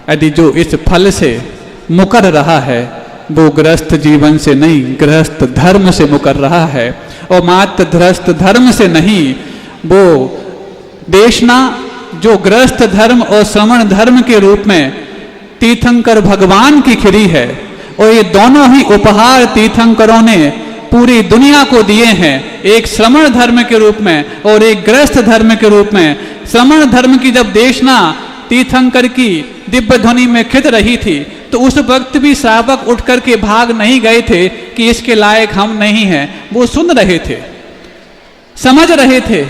यदि जो इस फल से मुकर रहा है वो गृहस्थ जीवन से नहीं गृहस्थ धर्म से मुकर रहा है, और मात्र गृहस्थ धर्म से नहीं, वो देशना जो गृहस्थ धर्म और श्रमण धर्म के रूप में तीर्थंकर भगवान की खिरी है, और ये दोनों ही उपहार तीर्थंकरों ने पूरी दुनिया को दिए हैं, एक श्रमण धर्म के रूप में और एक गृहस्थ धर्म के रूप में। श्रमण धर्म की जब देशना तीर्थंकर की दिव्य ध्वनि में खिद रही थी तो उस वक्त भी श्रावक उठ करके भाग नहीं गए थे कि इसके लायक हम नहीं हैं, वो सुन रहे थे, समझ रहे थे।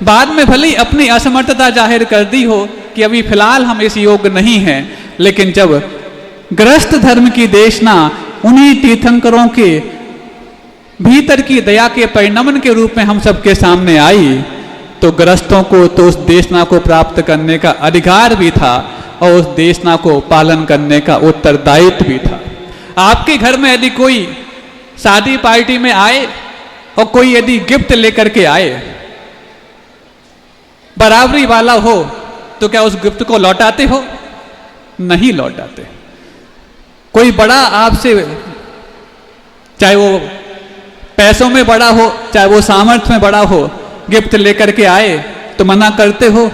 बाद में भले ही अपनी असमर्थता जाहिर कर दी हो कि अभी फिलहाल हम इस योग्य नहीं हैं, लेकिन जब गृहस्थ धर्म की देशना उन्हीं तीर्थंकरों के भीतर की दया के परिणमन के रूप में हम सबके सामने आई, तो गृहस्थों को तो उस देशना को प्राप्त करने का अधिकार भी था और उस देशना को पालन करने का उत्तरदायित्व भी था। आपके घर में यदि कोई शादी पार्टी में आए और कोई यदि गिफ्ट लेकर के आए, बराबरी वाला हो, तो क्या उस गिफ्ट को लौटाते हो? नहीं लौटाते। कोई बड़ा आपसे, चाहे वो पैसों में बड़ा हो चाहे वो सामर्थ्य में बड़ा हो, गिफ्ट लेकर के आए तो मना करते हो।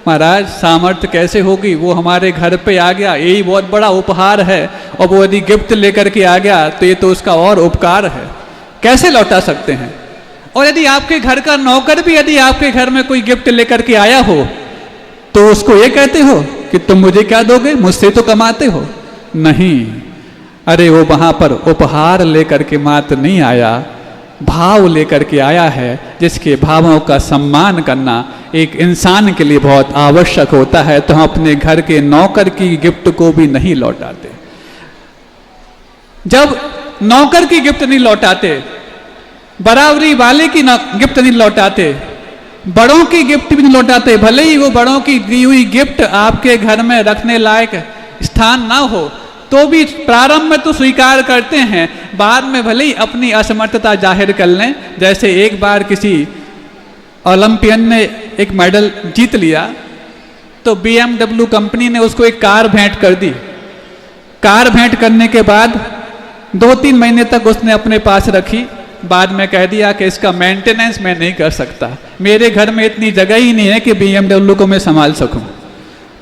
महाराज सामर्थ्य कैसे होगी, वो हमारे घर पे आ गया, यही बहुत बड़ा उपहार है, और वो यदि गिफ्ट लेकर के आ गया तो ये तो उसका और उपकार है, कैसे लौटा सकते हैं। और यदि आपके घर का नौकर भी यदि आपके घर में कोई गिफ्ट लेकर के आया हो तो उसको ये कहते हो कि तुम मुझे क्या दोगे, मुझसे तो कमाते हो। नहीं, अरे वो वहां पर उपहार लेकर के मात्र नहीं आया, भाव लेकर के आया है, जिसके भावों का सम्मान करना एक इंसान के लिए बहुत आवश्यक होता है। तो हम अपने घर के नौकर की गिफ्ट को भी नहीं लौटाते। जब नौकर की गिफ्ट नहीं लौटाते, बराबरी वाले की गिफ्ट नहीं लौटाते, बड़ों की गिफ्ट भी नहीं लौटाते, भले ही वो बड़ों की दी हुई गिफ्ट आपके घर में रखने लायक स्थान ना हो तो भी प्रारंभ में तो स्वीकार करते हैं, बाद में भले ही अपनी असमर्थता जाहिर कर लें। जैसे एक बार किसी ओलंपियन ने एक मेडल जीत लिया तो BMW कंपनी ने उसको एक कार भेंट कर दी। कार भेंट करने के बाद 2-3 महीने तक उसने अपने पास रखी, बाद में कह दिया कि इसका मेंटेनेंस मैं नहीं कर सकता, मेरे घर में इतनी जगह ही नहीं है कि BMW को मैं संभाल सकूं।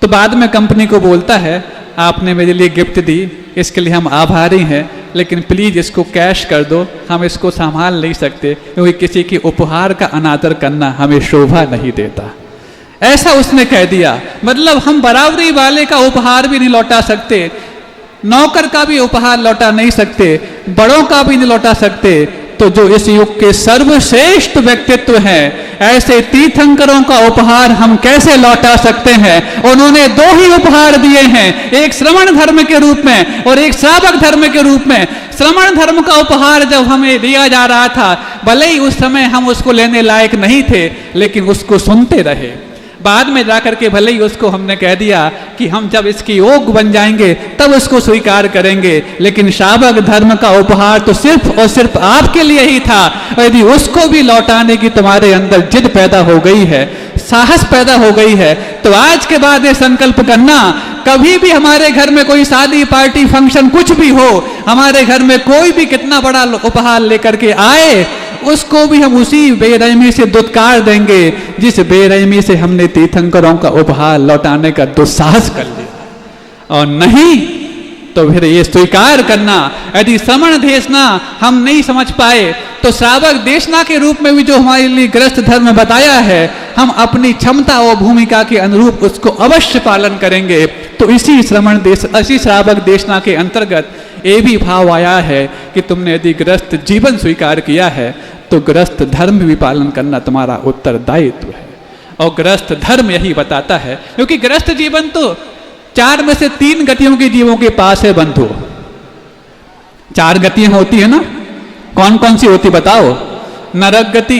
तो बाद में कंपनी को बोलता है, आपने मेरे लिए गिफ्ट दी, इसके लिए हम आभारी हैं, लेकिन प्लीज इसको कैश कर दो, हम इसको संभाल नहीं सकते, क्योंकि किसी की उपहार का अनादर करना हमें शोभा नहीं देता। ऐसा उसने कह दिया। मतलब हम बराबरी वाले का उपहार भी नहीं लौटा सकते, नौकर का भी उपहार लौटा नहीं सकते, बड़ों का भी नहीं लौटा सकते, तो जो इस युग के सर्वश्रेष्ठ व्यक्तित्व हैं, ऐसे तीर्थंकरों का उपहार हम कैसे लौटा सकते हैं। उन्होंने 2 ही उपहार दिए हैं, एक श्रवण धर्म के रूप में और एक श्रावक धर्म के रूप में। श्रवण धर्म का उपहार जब हमें दिया जा रहा था, भले ही उस समय हम उसको लेने लायक नहीं थे, लेकिन उसको सुनते रहे। बाद में जाकर के भले ही उसको हमने कह दिया कि हम जब इसकी योग बन जाएंगे तब उसको स्वीकार करेंगे, लेकिन श्रावक धर्म का उपहार तो सिर्फ और सिर्फ आपके लिए ही था। यदि उसको भी लौटाने की तुम्हारे अंदर जिद पैदा हो गई है, साहस पैदा हो गई है, तो आज के बाद ये संकल्प करना, कभी भी हमारे घर में कोई शादी पार्टी फंक्शन कुछ भी हो, हमारे घर में कोई भी कितना बड़ा उपहार लेकर के आए, उसको भी हम उसी बेरहमी से दुत्कार देंगे जिस बेरहमी से हमने तीर्थंकरों का उपहार लौटाने का दुस्साहस कर लिया। और नहीं तो फिर ये स्वीकार करना, यदि श्रवण देशना हम नहीं समझ पाए तो श्रावक देशना के रूप में भी जो हमारे लिए गृहस्थ धर्म बताया है, हम अपनी क्षमता और भूमिका के अनुरूप उसको अवश्य पालन करेंगे। तो इसी श्रावक देशना के अंतर्गत ये भी भाव आया है कि तुमने यदि गृहस्थ जीवन स्वीकार किया है तो गृहस्थ धर्म भी पालन करना तुम्हारा उत्तरदायित्व है। और गृहस्थ धर्म यही बताता है, क्योंकि गृहस्थ जीवन तो 4 में से 3 गतियों के जीवों के पास है बंधु। 4 गतियां होती है ना, कौन कौन सी होती बताओ? नरक गति,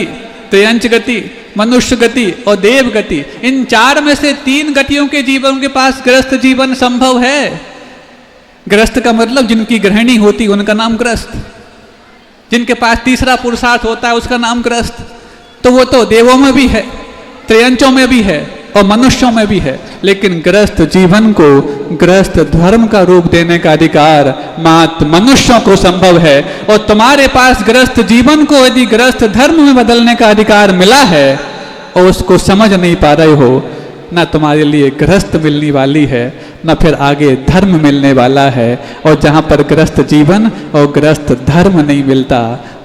त्रयंच गति, मनुष्य गति और देव गति। इन 4 में से 3 गतियों के जीवन के पास गृहस्थ जीवन संभव है। गृहस्थ का मतलब जिनकी गृहिणी होती उनका नाम गृहस्थ, जिनके पास तीसरा पुरुषार्थ होता है उसका नाम गृहस्थ। तो वो तो देवों में भी है, त्रयंचों में भी है और मनुष्यों में भी है, लेकिन गृहस्थ जीवन को गृहस्थ धर्म का रूप देने का अधिकार मात्र मनुष्यों को संभव है। और तुम्हारे पास गृहस्थ जीवन को यदि गृहस्थ धर्म में बदलने का अधिकार मिला है और उसको समझ नहीं पा रहे हो, ना तुम्हारे लिए गृहस्थ मिलने वाली है, ना फिर आगे धर्म मिलने वाला है। और जहाँ पर गृहस्थ जीवन और गृहस्थ धर्म नहीं मिलता,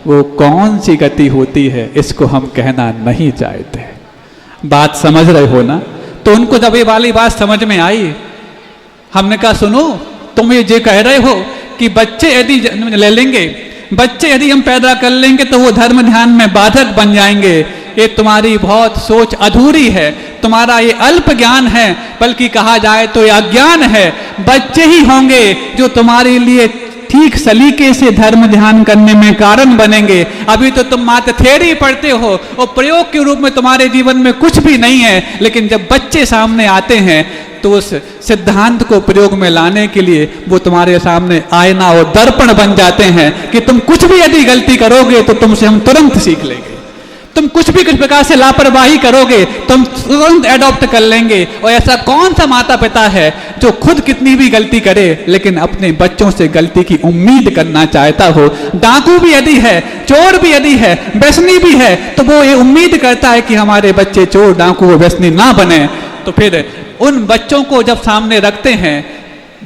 वो कौन सी गति होती है, इसको हम कहना नहीं चाहते। बात समझ रहे हो ना? तो उनको जब ये वाली बात समझ में आई, हमने कहा सुनो, तुम ये कह रहे हो कि बच्चे यदि ले लेंगे, बच्चे यदि हम पैदा कर लेंगे तो वो धर्म ध्यान में बाधक बन जाएंगे। ये तुम्हारी बहुत सोच अधूरी है, तुम्हारा ये अल्प ज्ञान है, बल्कि कहा जाए तो ये अज्ञान है। बच्चे ही होंगे जो तुम्हारे लिए ठीक सलीके से धर्म ध्यान करने में कारण बनेंगे। अभी तो तुम मात्र थ्योरी पढ़ते हो और प्रयोग के रूप में तुम्हारे जीवन में कुछ भी नहीं है, लेकिन जब बच्चे सामने आते हैं तो उस सिद्धांत को प्रयोग में लाने के लिए वो तुम्हारे सामने आईना और दर्पण बन जाते हैं कि तुम कुछ भी यदि गलती करोगे तो तुमसे हम तुरंत सीख लेंगे। तुम कुछ भी किस प्रकार से लापरवाही करोगे तुम तुरंत एडॉप्ट कर लेंगे। और ऐसा कौन सा माता पिता है जो खुद कितनी भी गलती करे लेकिन अपने बच्चों से गलती की उम्मीद करना चाहता हो। डाकू भी यदि है, चोर भी यदि है, व्यसनी भी है, तो वो ये उम्मीद करता है कि हमारे बच्चे चोर, डाकू, व्यसनी ना बने। तो फिर उन बच्चों को जब सामने रखते हैं,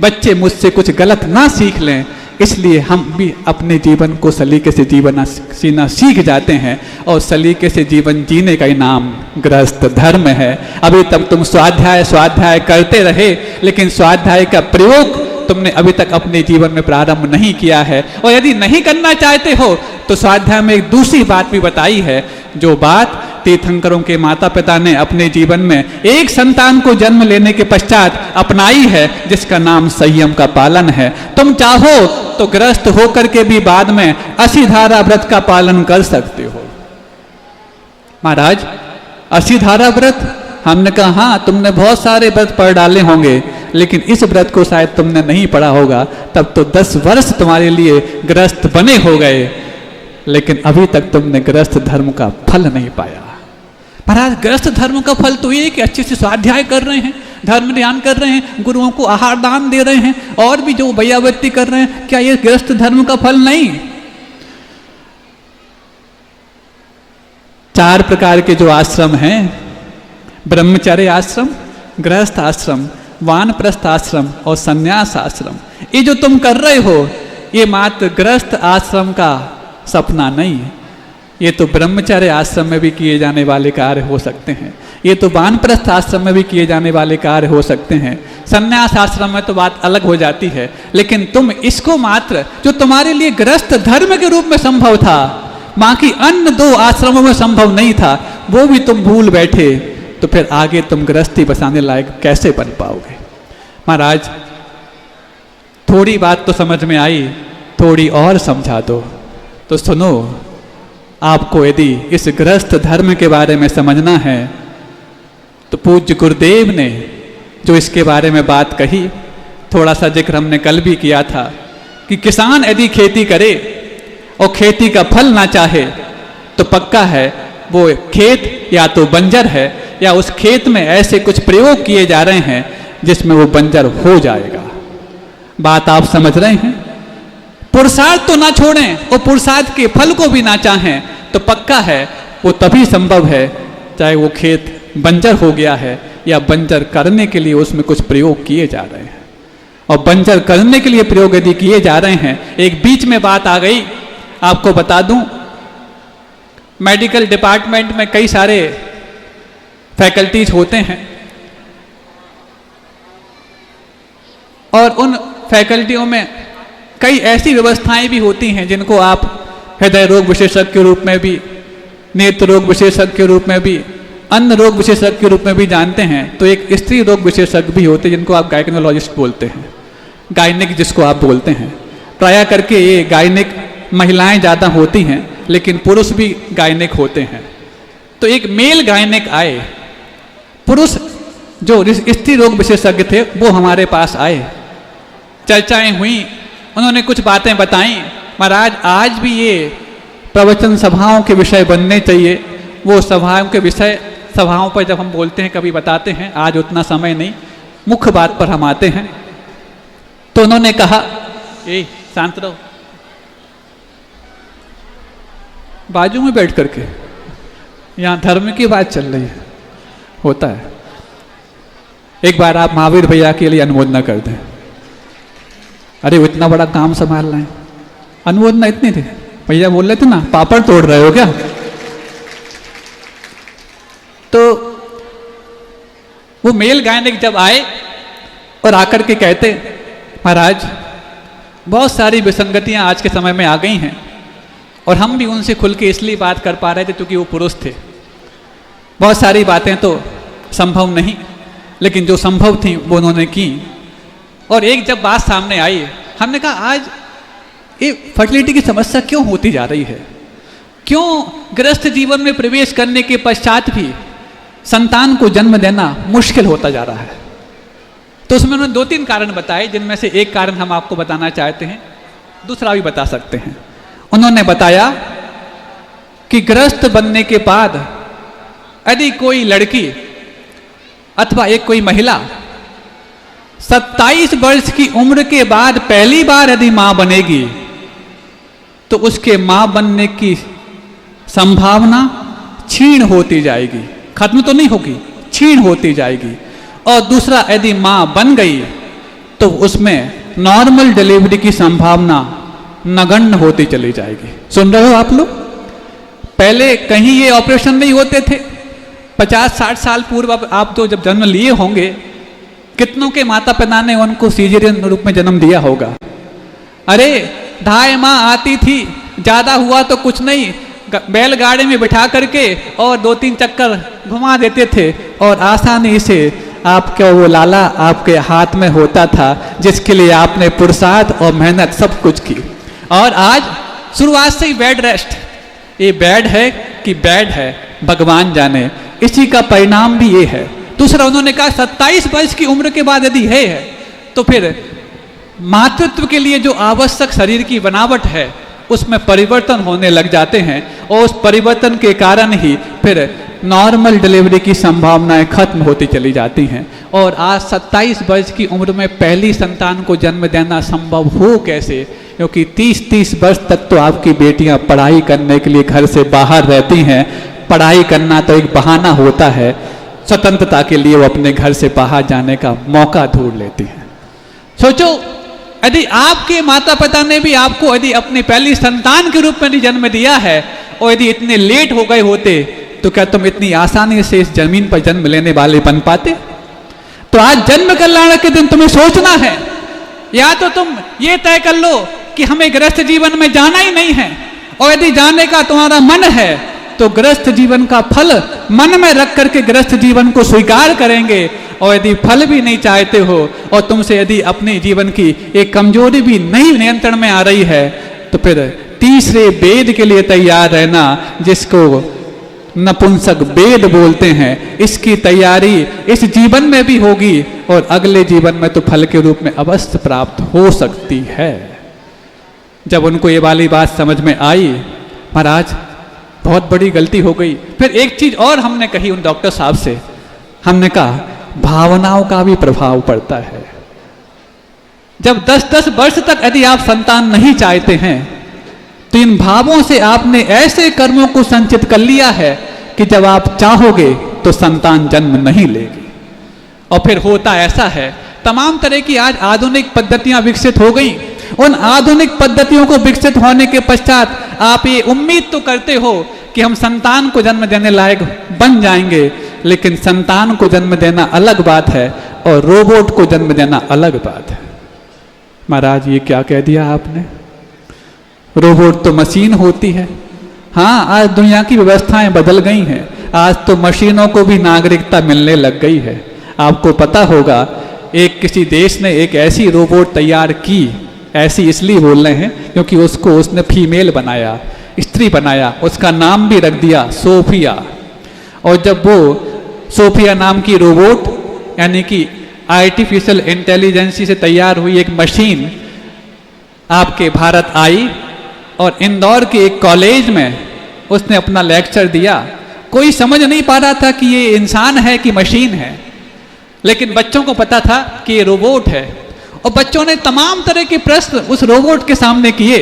बच्चे मुझसे कुछ गलत ना सीख लें, इसलिए हम भी अपने जीवन को सलीके से जीना सीख जाते हैं। और सलीके से जीवन जीने का ही नाम गृहस्थ धर्म है। अभी तक तुम स्वाध्याय करते रहे, लेकिन स्वाध्याय का प्रयोग तुमने अभी तक अपने जीवन में प्रारंभ नहीं किया है। और यदि नहीं करना चाहते हो तो स्वाध्याय में एक दूसरी बात भी बताई है, जो बात तीर्थंकरों के माता पिता ने अपने जीवन में एक संतान को जन्म लेने के पश्चात अपनाई है, जिसका नाम संयम का पालन है। तुम चाहो तो ग्रस्त होकर के भी बाद में 80 धारा व्रत का पालन कर सकते हो। महाराज 80 धारा व्रत, हमने कहा हाँ, तुमने बहुत सारे व्रत पढ़ डाले होंगे, लेकिन इस व्रत को शायद तुमने नहीं पढ़ा होगा। तब तो 10 वर्ष तुम्हारे लिए गृहस्थ बने हो गए, लेकिन अभी तक तुमने गृहस्थ धर्म का फल नहीं पाया। महाराज गृहस्थ धर्म का फल तो ये कि अच्छे से स्वाध्याय कर रहे हैं, धर्म ध्यान कर रहे हैं, गुरुओं को आहार दान दे रहे हैं, और भी जो वैयावृत्ति कर रहे हैं, क्या ये गृहस्थ धर्म का फल नहीं? 4 प्रकार के जो आश्रम हैं, ब्रह्मचर्य आश्रम, गृहस्थ आश्रम, वानप्रस्थ आश्रम और संन्यास आश्रम, ये जो तुम कर रहे हो, ये मात्र गृहस्थ आश्रम का सपना नहीं है। ये तो ब्रह्मचर्य आश्रम में भी किए जाने वाले कार्य हो सकते हैं, ये तो वानप्रस्थ आश्रम में भी किए जाने वाले कार्य हो सकते हैं, संन्यास आश्रम में तो बात अलग हो जाती है। लेकिन तुम इसको मात्र, जो तुम्हारे लिए गृहस्थ धर्म के रूप में संभव था, बाकी अन्य 2 आश्रमों में संभव नहीं था, वो भी तुम भूल बैठे, तो फिर आगे तुम गृहस्थी बसाने लायक कैसे बन पाओगे? महाराज थोड़ी बात तो समझ में आई, थोड़ी और समझा दो। तो सुनो, आपको यदि इस गृहस्थ धर्म के बारे में समझना है, तो पूज्य गुरुदेव ने जो इसके बारे में बात कही, थोड़ा सा जिक्र हमने कल भी किया था कि किसान यदि खेती करे और खेती का फल ना चाहे, तो पक्का है वो खेत या तो बंजर है, या उस खेत में ऐसे कुछ प्रयोग किए जा रहे हैं जिसमें वो बंजर हो जाएगा। बात आप समझ रहे हैं? पुरुषार्थ तो ना छोड़ें और पुरुषार्थ के फल को भी ना चाहें, तो पक्का है वो तभी संभव है चाहे वो खेत बंजर हो गया है या बंजर करने के लिए उसमें कुछ प्रयोग किए जा रहे हैं। और बंजर करने के लिए प्रयोग यदि किए जा रहे हैं, एक बीच में बात आ गई, आपको बता दूं, मेडिकल डिपार्टमेंट में कई सारे फैकल्टीज होते हैं, और उन फैकल्टियों में कई ऐसी व्यवस्थाएं भी होती हैं जिनको आप हृदय रोग विशेषज्ञ के रूप में भी, नेत्र रोग विशेषज्ञ के रूप में भी, अन्य रोग विशेषज्ञ के रूप में भी जानते हैं। तो एक स्त्री रोग विशेषज्ञ भी होते हैं जिनको आप गायनेकोलॉजिस्ट बोलते हैं, गायनिक जिसको आप बोलते हैं। प्रायः करके ये गायनिक महिलाएं ज़्यादा होती हैं, लेकिन पुरुष भी गायनिक होते हैं। तो एक मेल गायनिक आए, पुरुष जो स्त्री रोग विशेषज्ञ थे वो हमारे पास आए, चर्चाएं हुई, उन्होंने कुछ बातें बताई। महाराज आज भी ये प्रवचन सभाओं के विषय बनने चाहिए, वो सभाओं के विषय सभाओं पर जब हम बोलते हैं कभी बताते हैं, आज उतना समय नहीं, मुख्य बात पर हम आते हैं। तो उन्होंने कहा, ए शांत रहो, बाजू में बैठ करके, यहाँ धर्म की बात चल रही है, होता है। एक बार आप महावीर भैया के लिए अनुमोदना कर दें। अरे वो इतना बड़ा काम संभाल रहे हैं, अनुमोदना इतनी थी, भैया बोल रहे थे ना पापड़ तोड़ रहे हो क्या? तो वो मेल गायनिक जब आए और आकर के कहते, महाराज बहुत सारी विसंगतियां आज के समय में आ गई हैं, और हम भी उनसे खुल के इसलिए बात कर पा रहे थे क्योंकि वो पुरुष थे। बहुत सारी बातें तो संभव नहीं, लेकिन जो संभव थी वो उन्होंने की। और एक जब बात सामने आई, हमने कहा आज ये फर्टिलिटी की समस्या क्यों होती जा रही है, क्यों गृहस्थ जीवन में प्रवेश करने के पश्चात भी संतान को जन्म देना मुश्किल होता जा रहा है। तो उसमें उन्होंने 2-3 कारण बताए, जिनमें से एक कारण हम आपको बताना चाहते हैं, दूसरा भी बता सकते हैं। उन्होंने बताया कि गृहस्थ बनने के बाद यदि कोई लड़की अथवा एक कोई महिला 27 वर्ष की उम्र के बाद पहली बार यदि मां बनेगी तो उसके मां बनने की संभावना क्षीण होती जाएगी, खत्म तो नहीं होगी, क्षीण होती जाएगी। और दूसरा, यदि मां बन गई तो उसमें नॉर्मल डिलीवरी की संभावना नगण्य होती चली जाएगी। सुन रहे हो आप लोग? पहले कहीं ये ऑपरेशन नहीं होते थे। 50-60 साल पूर्व आप तो जब जन्म लिए होंगे, कितनों के माता पिता ने उनको सीजरियन रूप में जन्म दिया होगा। अरे धाय माँ आती थी, ज्यादा हुआ तो कुछ नहीं, बैलगाड़ी में बिठा करके और 2-3 चक्कर घुमा देते थे और आसानी से आपका वो लाला आपके हाथ में होता था, जिसके लिए आपने पुरुषार्थ और मेहनत सब कुछ की। और आज शुरुआत से ही बेड रेस्ट, ये बेड है कि बेड है भगवान जाने, इसी का परिणाम भी ये है। दूसरा, उन्होंने कहा 27 वर्ष की उम्र के बाद यदि है तो फिर मातृत्व के लिए जो आवश्यक शरीर की बनावट है उसमें परिवर्तन होने लग जाते हैं और उस परिवर्तन के कारण ही फिर नॉर्मल डिलीवरी की संभावनाएं खत्म होती चली जाती हैं। और आज 27 वर्ष की उम्र में पहली संतान को जन्म देना संभव हो कैसे? क्योंकि 30-30 वर्ष तक तो आपकी बेटियां पढ़ाई करने के लिए घर से बाहर रहती हैं। पढ़ाई करना तो एक बहाना होता है, स्वतंत्रता के लिए वो अपने घर से बाहर जाने का मौका ढूंढ लेती हैं। सोचो, यदि आपके माता पिता ने भी आपको यदि अपनी पहली संतान के रूप में जन्म दिया है और यदि इतने लेट हो गए होते तो क्या तुम इतनी आसानी से इस जमीन पर जन्म लेने वाले बन पाते? तो आज जन्म कल्याण के दिन तुम्हें सोचना है, या तो तुम ये तय कर लो कि हमें गृहस्थ जीवन में जाना ही नहीं है, और यदि जाने का तुम्हारा मन है तो गृहस्थ जीवन का फल मन में रख करके गृहस्थ जीवन को स्वीकार करेंगे। और यदि फल भी नहीं चाहते हो और तुमसे यदि अपने जीवन की एक कमजोरी भी नहीं नियंत्रण में आ रही है तो फिर तीसरे वेद के लिए तैयार रहना, जिसको नपुंसक वेद बोलते हैं। इसकी तैयारी इस जीवन में भी होगी और अगले जीवन में तो फल के रूप में अवश्य प्राप्त हो सकती है। जब उनको ये वाली बात समझ में आई, महाराज बहुत बड़ी गलती हो गई। फिर एक चीज और हमने कही उन डॉक्टर साहब से, हमने कहा भावनाओं का भी प्रभाव पड़ता है। जब 10-10 वर्ष तक यदि आप संतान नहीं चाहते हैं तो इन भावों से आपने ऐसे कर्मों को संचित कर लिया है कि जब आप चाहोगे तो संतान जन्म नहीं लेगी। और फिर होता ऐसा है, तमाम तरह की आज आधुनिक पद्धतियां विकसित हो गई। उन आधुनिक पद्धतियों को विकसित होने के पश्चात आप ये उम्मीद तो करते हो कि हम संतान को जन्म देने लायक बन जाएंगे, लेकिन संतान को जन्म देना अलग बात है और रोबोट को जन्म देना अलग बात है। महाराज ये क्या कह दिया आपने? रोबोट तो मशीन होती है। हाँ, आज दुनिया की व्यवस्थाएं बदल गई हैं। आज तो मशीनों को भी नागरिकता मिलने लग गई है। आपको पता होगा एक किसी देश ने एक ऐसी रोबोट तैयार की, ऐसी इसलिए बोल रहे हैं क्योंकि उसको उसने फीमेल बनाया, स्त्री बनाया, उसका नाम भी रख दिया सोफिया। और जब वो सोफिया नाम की रोबोट यानी कि आर्टिफिशियल इंटेलिजेंसी से तैयार हुई एक मशीन आपके भारत आई और इंदौर के एक कॉलेज में उसने अपना लेक्चर दिया। कोई समझ नहीं पा रहा था कि ये इंसान है कि मशीन है, लेकिन बच्चों को पता था कि ये रोबोट है। और बच्चों ने तमाम तरह के प्रश्न उस रोबोट के सामने किए।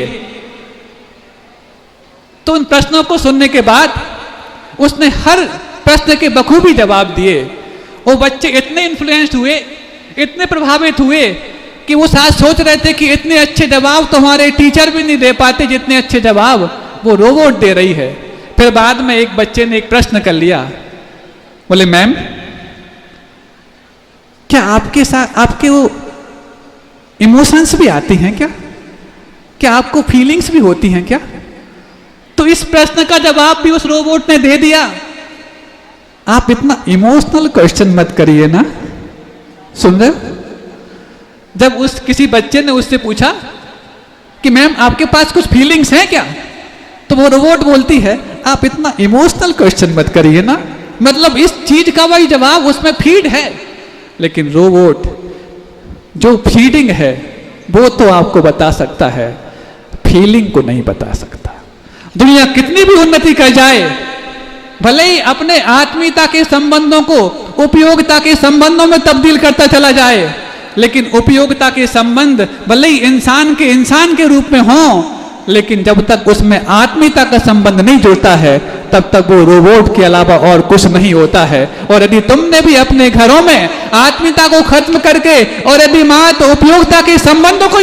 तो उन प्रश्नों को सुनने के बाद उसने हर प्रश्न के बखूबी जवाब दिए। वो बच्चे इतने इन्फ्लुएंस्ड हुए, इतने प्रभावित हुए कि वो साथ सोच रहे थे कि इतने अच्छे जवाब तो हमारे टीचर भी नहीं दे पाते जितने अच्छे जवाब वो रोबोट दे रही है। फिर बाद में एक बच्चे ने एक प्रश्न कर लिया, बोले मैम क्या आपके साथ आपके वो इमोशंस भी आती हैं क्या आपको फीलिंग्स भी होती हैं क्या? तो इस प्रश्न का जवाब भी उस रोबोट ने दे दिया। आप इतना इमोशनल क्वेश्चन मत करिए ना। सुन रहे हो? जब उस किसी बच्चे ने उससे पूछा कि मैम आपके पास कुछ फीलिंग्स हैं क्या, तो वो रोबोट बोलती है आप इतना इमोशनल क्वेश्चन मत करिए ना। मतलब इस चीज का वही जवाब उसमें फीड है, लेकिन रोबोट जो फीडिंग है वो तो आपको बता सकता है, फीलिंग को नहीं बता सकता। दुनिया कितनी भी उन्नति कर जाए, भले ही अपने आत्मीयता के संबंधों को उपयोगिता के संबंधों में तब्दील करता चला जाए, लेकिन उपयोगिता के संबंध भले ही इंसान के रूप में हों, लेकिन जब तक उसमें आत्मीयता का संबंध नहीं जुड़ता है तब तक वो रोबोट के अलावा और कुछ नहीं होता है। और यदि तुमने भी अपने घरों में आत्मीयता को खत्म करके और यदि मात्र उपयोगिता के संबंधों को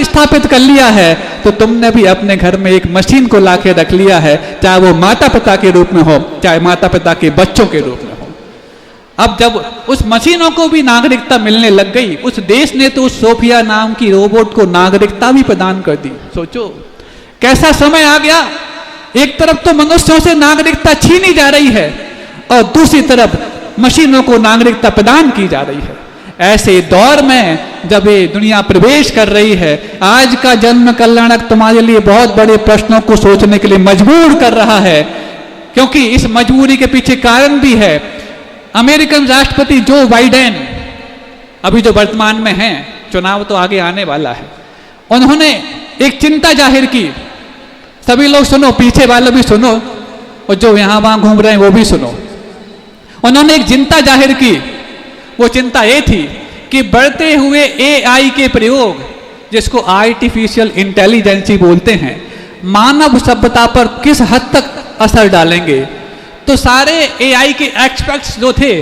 स्थापित कर लिया है तो तुमने भी अपने घर में एक मशीन को लाके रख लिया है, चाहे वो माता पिता के रूप में हो, चाहे माता पिता के बच्चों के रूप में हो। अब जब उस मशीनों को भी नागरिकता मिलने लग गई, उस देश ने तो उस सोफिया नाम की रोबोट को नागरिकता भी प्रदान कर दी। सोचो कैसा समय आ गया, एक तरफ तो मनुष्यों से नागरिकता छीनी जा रही है और दूसरी तरफ मशीनों को नागरिकता प्रदान की जा रही है। ऐसे दौर में जब ये दुनिया प्रवेश कर रही है, आज का जन्म कल्याणक तुम्हारे लिए बहुत बड़े प्रश्नों को सोचने के लिए मजबूर कर रहा है, क्योंकि इस मजबूरी के पीछे कारण भी है। अमेरिकन राष्ट्रपति जो बाइडेन अभी जो वर्तमान में हैं, चुनाव तो आगे आने वाला है, उन्होंने एक चिंता जाहिर की। सभी लोग सुनो, पीछे वाले भी सुनो और जो यहां वहां घूम रहे हैं वो भी सुनो। उन्होंने एक चिंता जाहिर की, वो चिंता ये थी कि बढ़ते हुए एआई के प्रयोग, जिसको आर्टिफिशियल इंटेलिजेंसी बोलते हैं, मानव सभ्यता पर किस हद तक असर डालेंगे। तो सारे एआई के एक्सपर्ट्स जो थे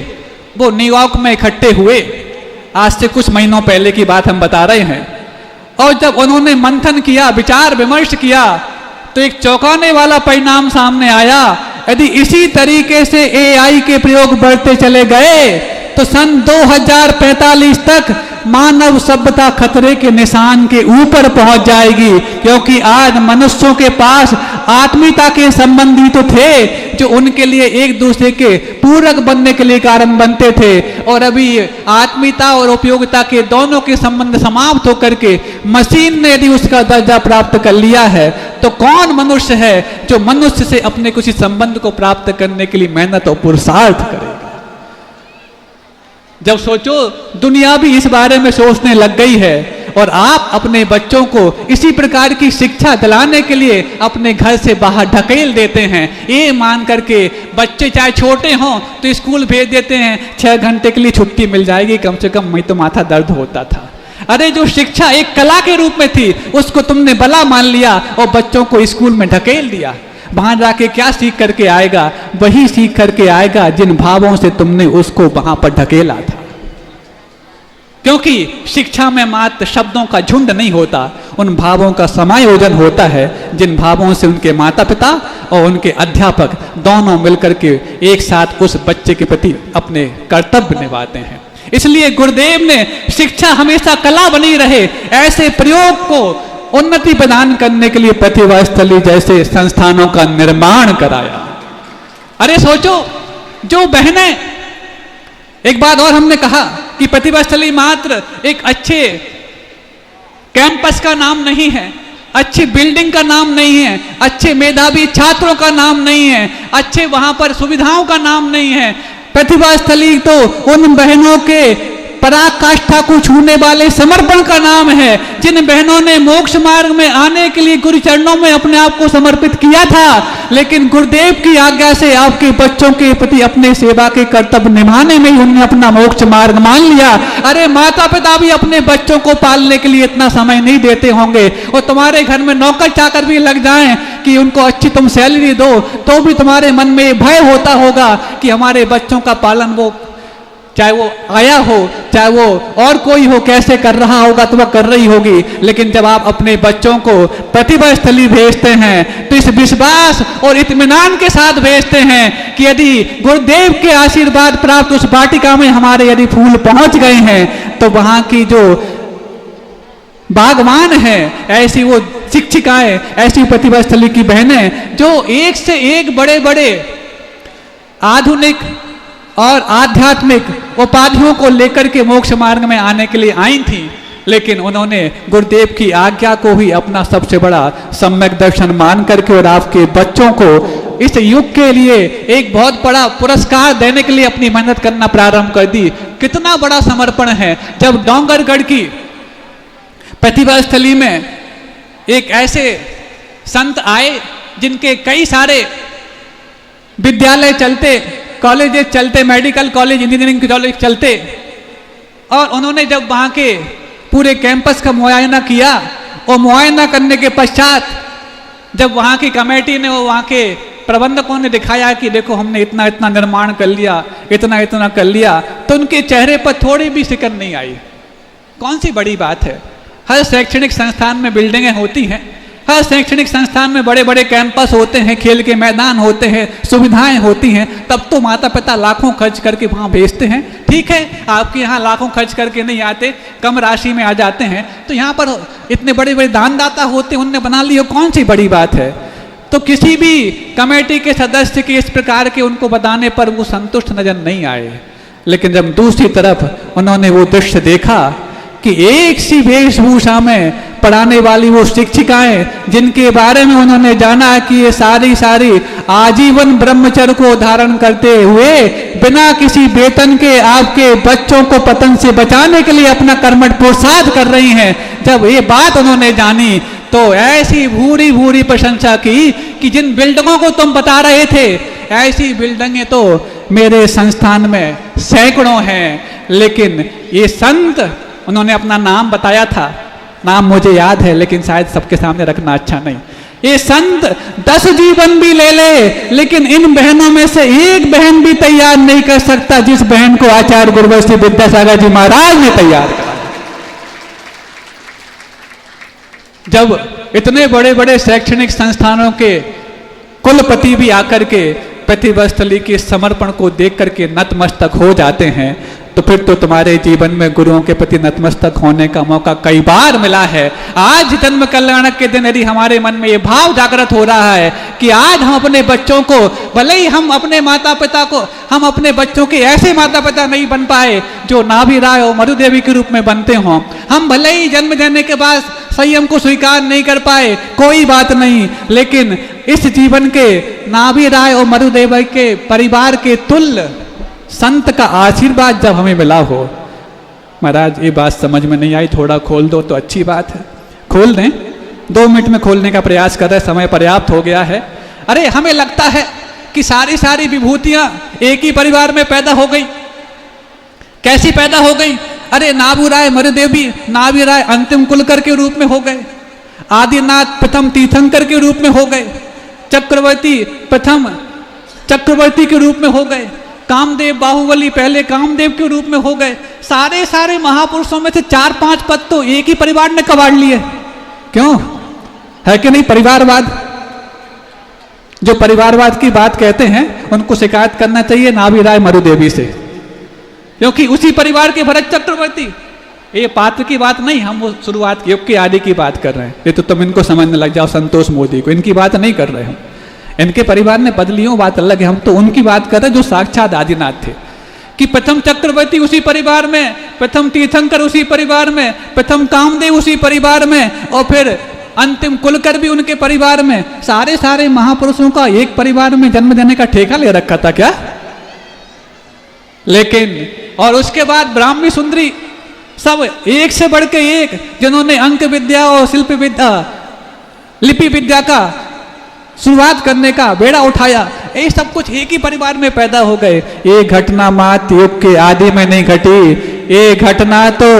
वो न्यूयॉर्क में इकट्ठे हुए, आज से कुछ महीनों पहले की बात हम बता रहे हैं। और जब उन्होंने मंथन किया, विचार विमर्श किया, तो एक चौंकाने वाला परिणाम सामने आया। यदि इसी तरीके से एआई के प्रयोग बढ़ते चले गए तो सन 2045 तक मानव सभ्यता खतरे के निशान के ऊपर पहुंच जाएगी, क्योंकि आज मनुष्यों के पास आत्मीयता के संबंधी तो थे जो उनके लिए एक दूसरे के पूरक बनने के लिए कारण बनते थे, और अभी आत्मीयता और उपयोगिता के दोनों के संबंध समाप्त होकर के मशीन ने यदि उसका दर्जा प्राप्त कर लिया है, तो कौन मनुष्य है जो मनुष्य से अपने किसी संबंध को प्राप्त करने के लिए मेहनत और पुरुषार्थ करेगा। जब सोचो, दुनिया भी इस बारे में सोचने लग गई है और आप अपने बच्चों को इसी प्रकार की शिक्षा दिलाने के लिए अपने घर से बाहर ढकेल देते हैं, ये मान करके बच्चे चाहे छोटे हों तो स्कूल भेज देते हैं, 6 घंटे के लिए छुट्टी मिल जाएगी, कम से कम मैं तो माथा दर्द होता था। अरे जो शिक्षा एक कला के रूप में थी उसको तुमने बला मान लिया और बच्चों को स्कूल में ढकेल दिया। वहां जाके क्या सीख करके आएगा? वही सीख करके आएगा जिन भावों से तुमने उसको वहां पर ढकेला था। क्योंकि शिक्षा में मात्र शब्दों का झुंड नहीं होता, उन भावों का समायोजन होता है जिन भावों से उनके माता पिता और उनके अध्यापक दोनों मिलकर के एक साथ उस बच्चे के प्रति अपने कर्तव्य निभाते हैं। इसलिए गुरुदेव ने शिक्षा हमेशा कला बनी रहे ऐसे प्रयोग को उन्नति प्रदान करने के लिए प्रतिभा स्थली जैसे संस्थानों का निर्माण कराया। अरे सोचो, जो बहनें, एक बात और हमने कहा कि प्रतिभा स्थली मात्र एक अच्छे कैंपस का नाम नहीं है, अच्छी बिल्डिंग का नाम नहीं है, अच्छे मेधावी छात्रों का नाम नहीं है, अच्छे वहां पर सुविधाओं का नाम नहीं है। प्रतिभा स्थली तो उन बहनों के पराकाष्ठा को छूने वाले समर्पण का नाम है, जिन बहनों ने मोक्ष मार्ग में आने के लिए गुरु चरणों में अपने आप को समर्पित किया था, लेकिन गुरुदेव की आज्ञा से आपके बच्चों के प्रति अपने सेवा के कर्तव्य निभाने में ही उन्होंने अपना मोक्ष मार्ग मान लिया। अरे माता पिता भी अपने बच्चों को पालने के लिए इतना समय नहीं देते होंगे, और तुम्हारे घर में नौकर चाकर भी लग जाएं कि उनको अच्छी तुम सैलरी दो, तो भी तुम्हारे मन में भय होता होगा कि हमारे बच्चों का पालन वो, चाहे वो आया हो चाहे वो और कोई हो, कैसे कर रहा होगा, तो वह कर रही होगी। लेकिन जब आप अपने बच्चों को प्रतिभा स्थली भेजते हैं तो इस विश्वास और इत्मीनान के साथ भेजते हैं कि यदि गुरुदेव के आशीर्वाद प्राप्त उस वाटिका में हमारे यदि फूल पहुंच गए हैं तो वहां की जो बागवान है, ऐसी वो शिक्षिकाएं, ऐसी प्रतिभा स्थली की बहनें जो एक से एक बड़े बड़े आधुनिक और आध्यात्मिक उपाधियों को लेकर के मोक्ष मार्ग में आने के लिए आई थी, लेकिन उन्होंने गुरुदेव की आज्ञा को ही अपना सबसे बड़ा सम्यक दर्शन मान करके और आपके बच्चों को इस युग के लिए एक बहुत बड़ा पुरस्कार देने के लिए अपनी मेहनत करना प्रारंभ कर दी। कितना बड़ा समर्पण है। जब डोंगरगढ़ की प्रतिभा स्थली में एक ऐसे संत आए जिनके कई सारे विद्यालय चलते, कॉलेजेस चलते, मेडिकल कॉलेज, इंजीनियरिंग कॉलेज चलते, और उन्होंने जब वहाँ के पूरे कैंपस का मुआयना किया और मुआयना करने के पश्चात जब वहाँ की कमेटी ने और वहाँ के प्रबंधकों ने दिखाया कि देखो हमने इतना इतना निर्माण कर लिया, इतना इतना कर लिया, तो उनके चेहरे पर थोड़ी भी शिकन नहीं आई। कौन सी बड़ी बात है? हर शैक्षणिक संस्थान में बिल्डिंगें होती हैं, हर शैक्षणिक संस्थान में बड़े बड़े कैंपस होते हैं, खेल के मैदान होते हैं, सुविधाएं होती हैं, तब तो माता पिता लाखों खर्च करके वहाँ भेजते हैं। ठीक है, आपके यहाँ लाखों खर्च करके नहीं आते, कम राशि में आ जाते हैं, तो यहाँ पर इतने बड़े बड़े दानदाता होते हैं, उनने बना लिया, कौन सी बड़ी बात है? तो किसी भी कमेटी के सदस्य के इस प्रकार के उनको बताने पर वो संतुष्ट नजर नहीं आए। लेकिन जब दूसरी तरफ उन्होंने वो दृश्य देखा कि एक सी वेशभूषा में पढ़ाने वाली वो शिक्षिकाएं, जिनके बारे में उन्होंने जाना कि ये सारी आजीवन ब्रह्मचर्य को धारण करते हुए बिना किसी वेतन के आपके बच्चों को पतन से बचाने के लिए अपना कर्मठ पुरुषार्थ कर रही हैं, जब ये बात उन्होंने जानी तो ऐसी भूरी भूरी प्रशंसा की कि जिन बिल्डिंगों को तुम बता रहे थे, ऐसी बिल्डिंगें तो मेरे संस्थान में सैकड़ों हैं। लेकिन ये संत, उन्होंने अपना नाम बताया था, नाम मुझे याद है लेकिन शायद सबके सामने रखना अच्छा नहीं। ये संत 10 जीवन भी ले ले, लेकिन इन बहनों में से एक बहन भी तैयार नहीं कर सकता जिस बहन को आचार्य गुरुवंशी विद्यासागर जी महाराज ने तैयार करा। जब इतने बड़े बड़े शैक्षणिक संस्थानों के कुलपति भी आकर के प्रतिभास्थली के समर्पण को देख करके नतमस्तक हो जाते हैं, तो फिर तो तुम्हारे जीवन में गुरुओं के प्रति नतमस्तक होने का मौका कई बार मिला है। आज जन्म कल्याणक के दिन यदि हमारे मन में ये भाव जागृत हो रहा है कि आज हम अपने बच्चों को, भले ही हम अपने माता पिता को, हम अपने बच्चों के ऐसे माता पिता नहीं बन पाए जो नाभि राय और मधु देवी के रूप में बनते हों, हम भले ही जन्म देने के बाद संयम को स्वीकार नहीं कर पाए, कोई बात नहीं, लेकिन इस जीवन के नाभि राय और मधु देवी के परिवार के तुल्य संत का आशीर्वाद जब हमें मिला हो। महाराज ये बात समझ में नहीं आई, थोड़ा खोल दो तो अच्छी बात है। खोल दें, 2 मिनट में खोलने का प्रयास कर रहे, समय पर्याप्त हो गया है। अरे हमें लगता है कि सारी विभूतियां एक ही परिवार में पैदा हो गई। कैसी पैदा हो गई? अरे नाभि राय मरुदेवी, नाभि राय अंतिम कुलकर के रूप में हो गए, आदिनाथ प्रथम तीर्थंकर के रूप में हो गए, चक्रवर्ती प्रथम चक्रवर्ती के रूप में हो गए, कामदेव बाहुबली पहले कामदेव के रूप में हो गए। सारे महापुरुषों में से 4-5 पद तो एक ही परिवार ने कबाड़ लिए। क्यों? है कि नहीं परिवारवाद? जो परिवारवाद की बात कहते हैं उनको शिकायत करना चाहिए नाभि राय मरुदेवी से, क्योंकि उसी परिवार के भरत चक्रवर्ती, ये पात्र की बात नहीं, हम वो शुरुआत युग के आदि की बात कर रहे हैं। ये तो तुम इनको समझने लग जाओ, संतोष मोदी को, इनकी बात नहीं कर रहे हम। इनके परिवार ने बदलियों बात अलग है, हम तो उनकी बात कर रहे हैं जो साक्षात आदिनाथ थे, कि प्रथम चक्रवर्ती उसी परिवार में, प्रथम तीर्थंकर उसी परिवार में, प्रथम कामदेव उसी परिवार में, और फिर अंतिम कुलकर भी उनके परिवार में। सारे महापुरुषों का एक परिवार में जन्म देने का ठेका ले रखा था क्या? लेकिन और उसके बाद ब्राह्मी सुंदरी, सब एक से बढ़ के एक, जिन्होंने अंक विद्या और शिल्प विद्या, लिपि विद्या का शुरुआत करने का बेड़ा उठाया, ये सब कुछ एक ही परिवार में पैदा हो गए। ये घटना मात युग के आदि में नहीं घटी, ये घटना तो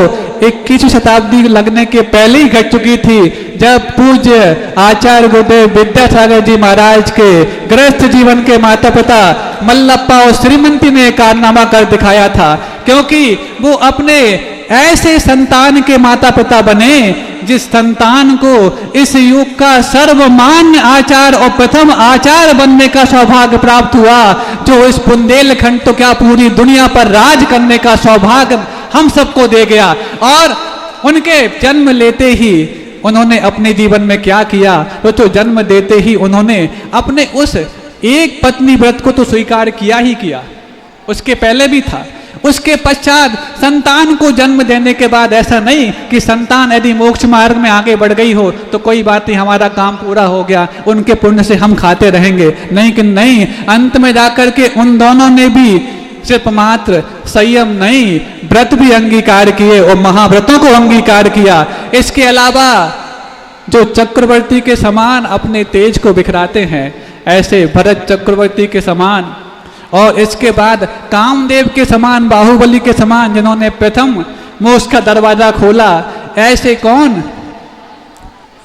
21वीं शताब्दी लगने के पहले ही घट चुकी थी, जब पूज्य आचार्य गुरुदेव विद्यासागर जी महाराज के गृहस्थ जीवन के माता पिता मल्लप्पा और श्रीमंती ने कारनामा कर दिखाया था। क्योंकि वो अपने ऐसे संतान के माता पिता बने जिस संतान को इस युग का सर्वमान्य आचार्य और प्रथम आचार्य बनने का सौभाग्य प्राप्त हुआ, जो इस बुंदेलखंड तो क्या पूरी दुनिया पर राज करने का सौभाग्य हम सबको दे गया। और उनके जन्म लेते ही उन्होंने अपने जीवन में क्या किया, तो जन्म देते ही उन्होंने अपने उस एक पत्नी व्रत को तो स्वीकार किया ही किया, उसके पहले भी था। उसके पश्चात संतान को जन्म देने के बाद ऐसा नहीं कि संतान यदि मोक्ष मार्ग में आगे बढ़ गई हो तो कोई बात नहीं, हमारा काम पूरा हो गया, उनके पुण्य से हम खाते रहेंगे, नहीं कि नहीं, अंत में जाकर के उन दोनों ने भी सिर्फ मात्र संयम नहीं, व्रत भी अंगीकार किए और महाव्रतों को अंगीकार किया। इसके अलावा जो चक्रवर्ती के समान अपने तेज को बिखराते हैं, ऐसे भरत चक्रवर्ती के समान, और इसके बाद कामदेव के समान, बाहुबली के समान, जिन्होंने प्रथम मोक्ष का दरवाजा खोला, ऐसे कौन?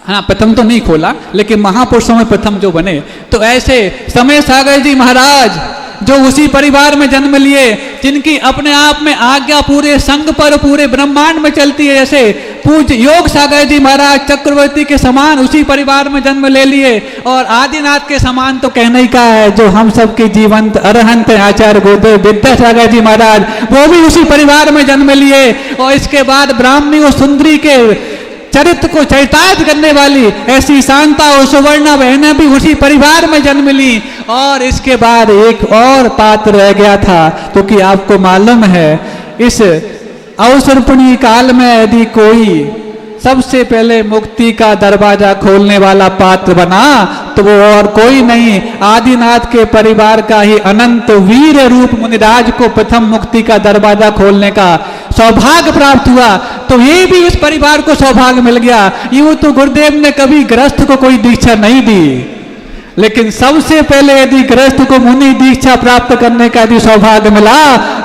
हाँ, प्रथम तो नहीं खोला, लेकिन महापुरुषों में प्रथम जो बने, तो ऐसे समय सागर जी महाराज, जो उसी परिवार में जन्म लिए, जिनकी अपने आप में आज्ञा पूरे संघ पर, पूरे ब्रह्मांड में चलती है, जैसे पूज्य योग सागर जी महाराज चक्रवर्ती के समान उसी परिवार में जन्म ले लिए, और आदिनाथ के समान तो कहने ही का है, जो हम सबके जीवंत अरहंत आचार्य गुरुदेव विद्यासागर जी महाराज, वो भी उसी परिवार में जन्म लिए। और इसके बाद ब्राह्मणी और सुंदरी के चरित्र को चरितार्थ करने वाली ऐसी शांता और सुवर्णा बहनें भी उसी परिवार में जन्म ली। और इसके बाद एक और पात्र रह गया था, क्योंकि आपको मालूम है इस अवसरपूर्ण काल में यदि कोई सबसे पहले मुक्ति का दरवाजा खोलने वाला पात्र बना, तो वो और कोई नहीं, आदिनाथ के परिवार का ही अनंत वीर रूप मुनिराज को प्रथम मुक्ति का दरवाजा खोलने का सौभाग्य प्राप्त हुआ। तो ये भी उस परिवार को सौभाग्य मिल गया। यूं तो गुरुदेव ने कभी गृहस्थ को कोई दीक्षा नहीं दी, लेकिन सबसे पहले यदि गृहस्थ को मुनि दीक्षा प्राप्त करने का यदि सौभाग्य मिला,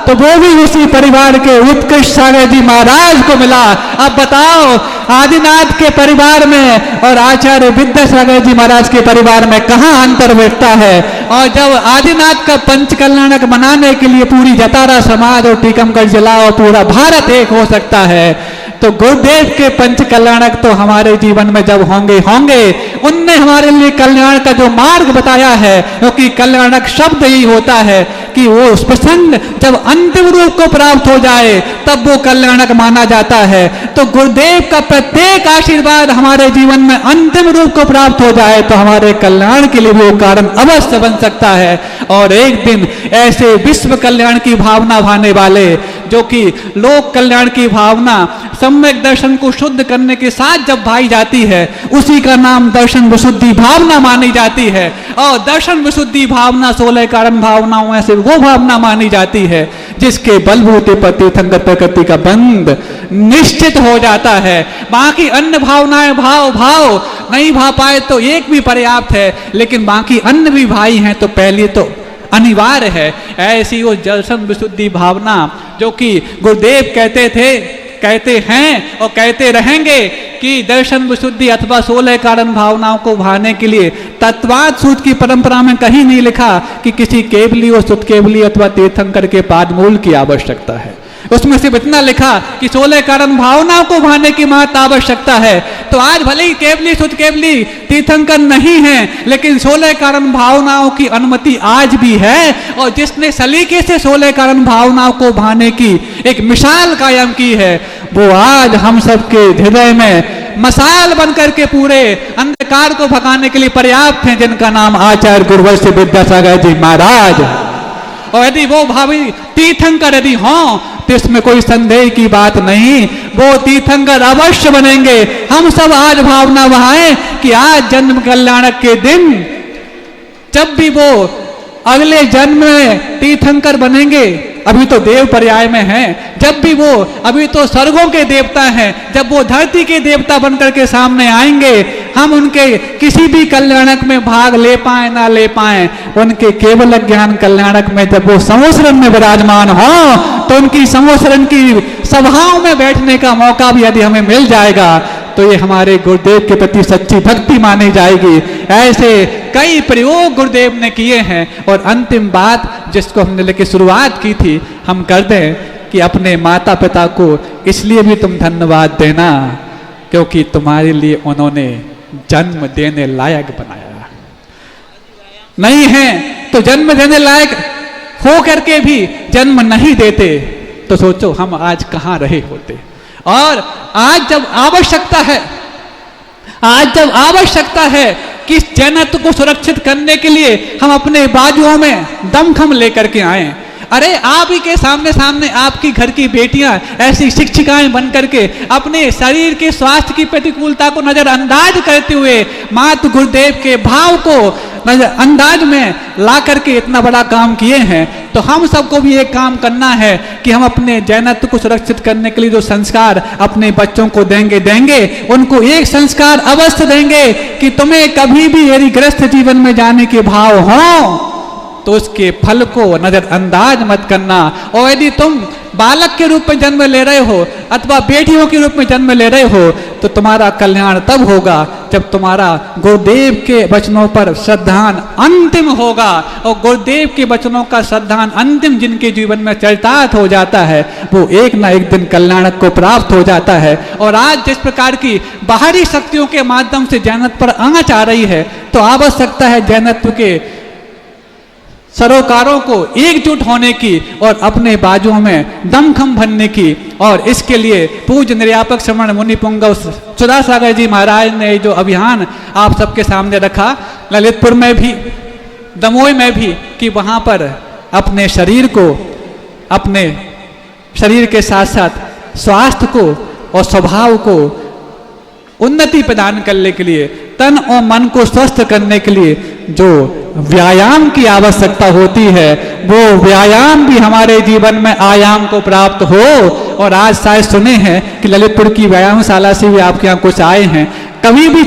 तो वो भी उसी परिवार के उत्कृष्ट सागर जी महाराज को मिला। अब बताओ, आदिनाथ के परिवार में और आचार्य विद्यासागर जी महाराज के परिवार में कहाँ अंतर बैठता है? और जब आदिनाथ का पंच कल्याणक मनाने के लिए पूरी जतारा समाज और टीकमगढ़ जिला और पूरा भारत एक हो सकता है, तो गुरुदेव के पंच कल्याणक तो हमारे जीवन में जब होंगे होंगे, उनने हमारे लिए कल्याण का जो मार्ग बताया है, क्योंकि कल्याणक शब्द ही होता है कि वो प्रसंग जब अंतिम रूप को प्राप्त हो जाए तब वो कल्याणक माना जाता है। तो गुरुदेव का प्रत्येक आशीर्वाद हमारे जीवन में अंतिम रूप को प्राप्त हो जाए तो हमारे कल्याण के लिए वो कारण अवश्य बन सकता है। और एक दिन ऐसे विश्व कल्याण की भावना भाने वाले, जो कि लोक कल्याण की भावना सम्यक दर्शन को शुद्ध करने के साथ जब भाई जाती है, उसी का नाम दर्शन विशुद्धि भावना मानी जाती है। और दर्शन विशुद्धि भावना 16 कारण भावनाओं में से वो भावना मानी जाती है जिसके बलबूते पर तीर्थंकर प्रकृति का बंध निश्चित हो जाता है। बाकी अन्य भावनाएं भाव नहीं भा पाए तो एक भी पर्याप्त है, लेकिन बाकी अन्य भी भाई हैं तो पहले तो अनिवार्य है। ऐसी वो दर्शन विशुद्धि भावना जो कि गुरुदेव कहते हैं और कहते रहेंगे कि दर्शन विशुद्धि अथवा 16 कारण भावनाओं को भाने के लिए तत्वाद सूत्र की परंपरा में कहीं नहीं लिखा कि किसी केवली और सुत केवली अथवा तीर्थंकर के पादमूल की आवश्यकता है। उसमें सिर्फ इतना लिखा कि 16 कारण भावनाओं को भाने की महत्व आवश्यकता है। तो आज भले ही केवली सुत केवली तीर्थंकर नहीं है, लेकिन 16 कारण भावनाओं की अनुमति आज भी है। और जिसने सलीके से 16 कारण भावनाओं को भाने की एक मिसाल कायम की है, वो आज हम सबके हृदय में मसाल बनकर के पूरे अंधकार को भगाने के लिए पर्याप्त हैं, जिनका नाम आचार्य गुरुवंश विद्यासागर जी महाराज। और यदि वो भावी तीर्थंकर यदि हों तो इसमें कोई संदेह की बात नहीं, वो तीर्थंकर अवश्य बनेंगे। हम सब आज भावना बहाएं कि आज जन्म कल्याणक के दिन जब भी वो अगले जन्म में तीर्थंकर बनेंगे, अभी तो देव पर्याय में हैं, जब भी वो अभी तो स्वर्गों के देवता हैं, जब वो धरती के देवता बनकर के सामने आएंगे, हम उनके किसी भी कल्याणक में भाग ले पाए ना ले पाए, उनके केवल ज्ञान कल्याणक में जब वो समोसरण में विराजमान हो तो उनकी समोसरण की सभाओं में बैठने का मौका भी यदि हमें मिल जाएगा तो ये हमारे गुरुदेव के प्रति सच्ची भक्ति मानी जाएगी। ऐसे कई प्रयोग गुरुदेव ने किए हैं। और अंतिम बात जिसको हमने लेके शुरुआत की थी, हम कर दें कि अपने माता पिता को इसलिए भी तुम धन्यवाद देना क्योंकि तुम्हारे लिए उन्होंने जन्म देने लायक बनाया। नहीं है तो जन्म देने लायक हो करके भी जन्म नहीं देते तो सोचो हम आज कहाँ रहे होते। और आज जब आवश्यकता है कि जनत्व को सुरक्षित करने के लिए हम अपने बाजुओं में दमखम लेकर के आए, अरे आप ही के सामने सामने आपकी घर की बेटियां ऐसी शिक्षिकाएं बन करके अपने शरीर के स्वास्थ्य की प्रतिकूलता को नजरअंदाज करते हुए मातु गुरुदेव के भाव को अंदाज में ला करके इतना बड़ा काम किए हैं, तो हम सबको भी एक काम करना है कि हम अपने जैनत्व को सुरक्षित करने के लिए जो संस्कार अपने बच्चों को देंगे उनको एक संस्कार अवश्य देंगे कि तुम्हें कभी भी यदि ग्रस्त जीवन में जाने के भाव हो तो उसके फल को नजरअंदाज मत करना। और यदि तुम बालक के रूप में जन्म ले रहे हो अथवा बेटियों के रूप में जन्म ले रहे हो तो तुम्हारा कल्याण तब होगा जब तुम्हारा गुरुदेव के वचनों पर श्रद्धान अंतिम होगा। और गुरुदेव के वचनों का श्रद्धान अंतिम जिनके जीवन में चरितार्थ हो जाता है वो एक ना एक दिन कल्याण को प्राप्त हो जाता है। और आज जिस प्रकार की बाहरी शक्तियों के माध्यम से जैनत्व पर आंच आ रही है तो आवश्यकता है जैनत्व के सरोकारों को एकजुट होने की और अपने बाजुओं में दमखम भरने की। और इसके लिए पूज्य निर्यापक श्रमण मुनि पुंगव सुधा सागर जी महाराज ने जो अभियान आप सबके सामने रखा ललितपुर में भी दमोह में भी कि वहाँ पर अपने शरीर को अपने शरीर के साथ साथ स्वास्थ्य को और स्वभाव को उन्नति प्रदान करने के लिए तन और मन को स्वस्थ करने के लिए जो व्यायाम की आवश्यकता होती है वो व्यायाम भी हमारे जीवन में आयाम को प्राप्त हो। और आज शायद सुने हैं कि ललितपुर की व्यायामशाला से भी आपके यहाँ कुछ आए हैं। कभी भी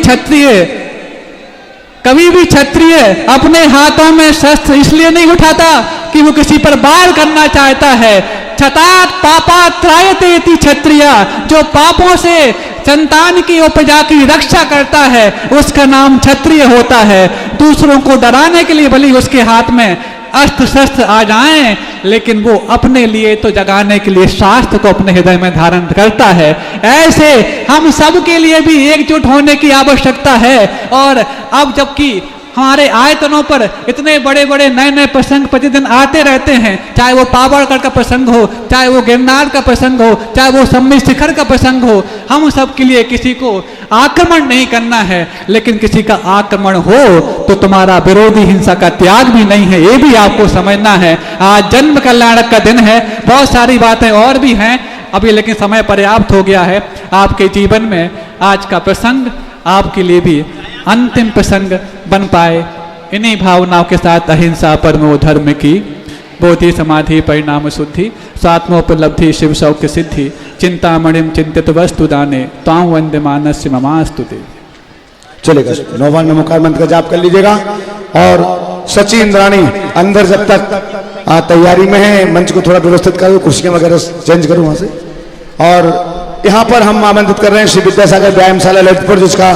क्षत्रिय अपने हाथों में शस्त्र इसलिए नहीं उठाता कि वो किसी पर वार करना चाहता है। छतात पापा त्रायते इति क्षत्रिय, जो पापों से संतान की उपजा की रक्षा करता है उसका नाम क्षत्रिय होता है। दूसरों को डराने के लिए भले उसके हाथ में अस्त्र शस्त्र आ जाएं लेकिन वो अपने लिए तो जगाने के लिए शास्त्र को अपने हृदय में धारण करता है। ऐसे हम सब के लिए भी एकजुट होने की आवश्यकता है। और अब जबकि हमारे आयतनों पर इतने बड़े बड़े नए नए प्रसंग प्रतिदिन आते रहते हैं, चाहे वो पावड़गढ़ का प्रसंग हो, चाहे वो गिरनार का प्रसंग हो, चाहे वो सम्मी शिखर का प्रसंग हो, हम सब के लिए किसी को आक्रमण नहीं करना है। लेकिन किसी का आक्रमण हो तो तुम्हारा विरोधी हिंसा का त्याग भी नहीं है, ये भी आपको समझना है। आज जन्म कल्याणक का दिन है, बहुत सारी बातें और भी हैं अभी, लेकिन समय पर्याप्त हो गया है। आपके जीवन में आज का प्रसंग आपके लिए भी अंतिम प्रसंग बन पाए। इन्हीं भावनाओं के साथ अहिंसा परमो धर्म की बोधि समाधि परिणाम शुद्धि स्वात्मोपलब्धि शिव सौख्य सिद्धि चिंतामणिम चिंतित वस्तु दाने तां वंदे मानस्य ममास्तुते। चलेगा, नौवान नमोकार मंत्र का जाप कर लीजिएगा। और सची इंद्राणी अंदर जब तक तैयारी में है, मंच को थोड़ा व्यवस्थित करो, कुर्सियां वगैरह चेंज करो वहां से। और यहाँ पर हम आमंत्रित कर रहे हैं श्री विद्यासागर व्यायामशाला ललितपुर, जिसका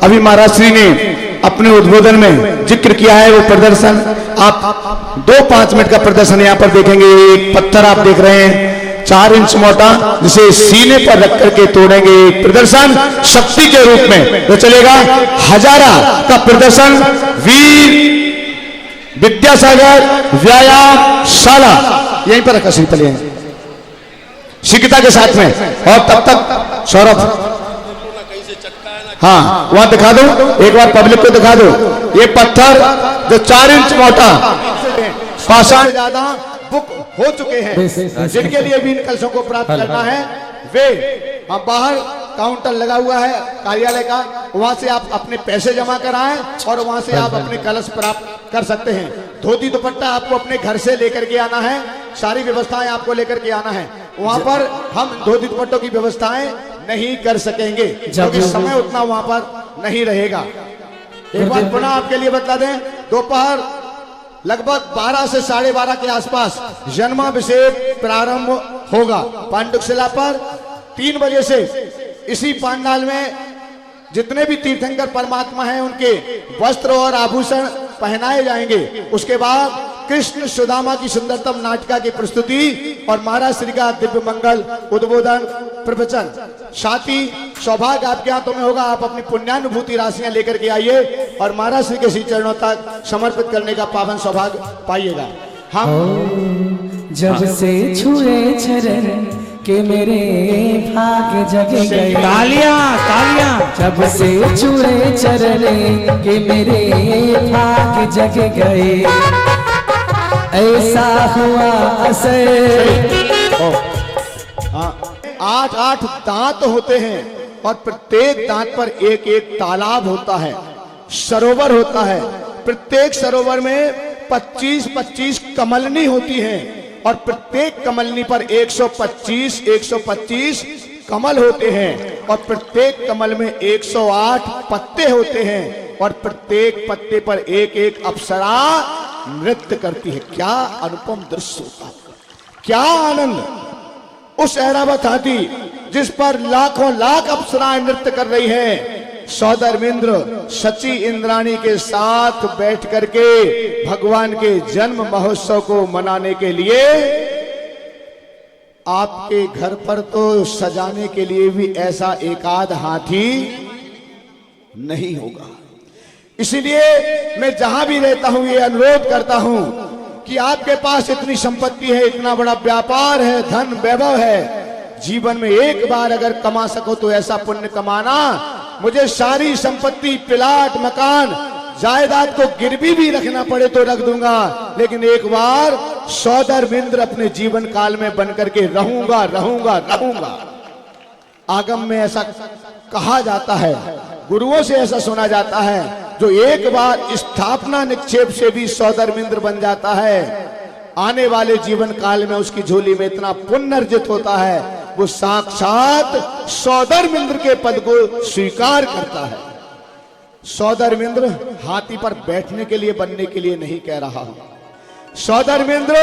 अभी महाराज श्री ने अपने उद्बोधन में जिक्र किया है। वो प्रदर्शन आप 2-5 मिनट का प्रदर्शन यहाँ पर देखेंगे। एक पत्थर आप देख रहे हैं 4 इंच मोटा, जिसे सीने पर रख करके तोड़ेंगे। एक प्रदर्शन शक्ति के रूप में तो चलेगा। हजारा का प्रदर्शन वीर विद्यासागर व्यायामशाला यहीं पर रखा श्री पले शिक्षिता के साथ में। और तब तक सौरभ हाँ वहां दिखा दो, एक बार पब्लिक को दिखा दो। ये पत्थर जो 4 इंच मोटा पाषाण ज्यादा बुक हो चुके हैं, जिनके लिए भी इन कलशों को प्राप्त करना है वे बाहर काउंटर लगा हुआ है कार्यालय का, वहां से आप अपने पैसे जमा कराएं और वहां से आप अपने कलश प्राप्त कर सकते हैं। धोती दुपट्टा आपको अपने घर से लेकर के आना है, सारी व्यवस्थाएं आपको लेकर के आना है। वहां पर हम धोती दुपट्टों की व्यवस्थाएं नहीं कर सकेंगे क्योंकि समय उतना वहां पर नहीं रहेगा। एक बात पुनः आपके लिए बता दें, दोपहर लगभग 12 से 12:30 के आसपास जन्माभिषेक प्रारंभ होगा पांडुकशिला पर। 3 बजे से इसी पंडाल में जितने भी तीर्थंकर परमात्मा हैं उनके वस्त्र और आभूषण पहनाए जाएंगे। उसके बाद कृष्ण सुदामा की सुंदरतम नाटिका की प्रस्तुति और महाराज श्री का दिव्य मंगल उद्बोधन प्रवचन। साथ ही सौभाग्य आपके हाथों में होगा, आप अपनी पुण्यानुभूति राशियां लेकर के आइए और महाराज श्री के श्री चरणों तक समर्पित करने का पावन सौभाग्य पाइएगा। हम जब से छुए चरण के मेरे भाग जग गए, तालियां तालियां। जब से छुए चरण के मेरे भाग जग गए, ऐसा हुआ असर। हाँ, 8 दांत होते हैं और प्रत्येक दांत पर एक एक तालाब होता है, सरोवर होता है। प्रत्येक सरोवर में 25-25 कमलनी होती हैं और प्रत्येक कमलनी पर 125 कमल होते हैं और प्रत्येक कमल में 108 पत्ते होते हैं और प्रत्येक पत्ते पर एक एक अप्सरा नृत्य करती है। क्या अनुपम दृश्य होता है, क्या आनंद। उस ऐरावत हाथी जिस पर लाखों लाख अप्सराएं नृत्य कर रही हैं, सौदर्मिंद्र सची इंद्राणी के साथ बैठ करके भगवान के जन्म महोत्सव को मनाने के लिए आपके घर पर तो सजाने के लिए भी ऐसा एकाध हाथी नहीं होगा। इसलिए मैं जहां भी रहता हूं ये अनुरोध करता हूं कि आपके पास इतनी संपत्ति है, इतना बड़ा व्यापार है, धन वैभव है, जीवन में एक बार अगर कमा सको तो ऐसा पुण्य कमाना। मुझे सारी संपत्ति, प्लाट, मकान, जायदाद को गिरवी भी रखना पड़े तो रख दूंगा, लेकिन एक बार सौदर्मिंद्र अपने जीवन काल में बनकर के रहूंगा रहूंगा रहूंगा। आगम में ऐसा कहा जाता है, गुरुओं से ऐसा सुना जाता है, जो एक बार स्थापना निक्षेप से भी सौदर्मिंद्र बन जाता है, आने वाले जीवन काल में उसकी झोली में इतना पुण्य अर्जित होता है, वो साक्षात सौदर्मिंद्र के पद को स्वीकार करता है। सौदर्मिंद्र हाथी पर बैठने के लिए, बनने के लिए नहीं कह रहा हूं। सौदर्मिंद्र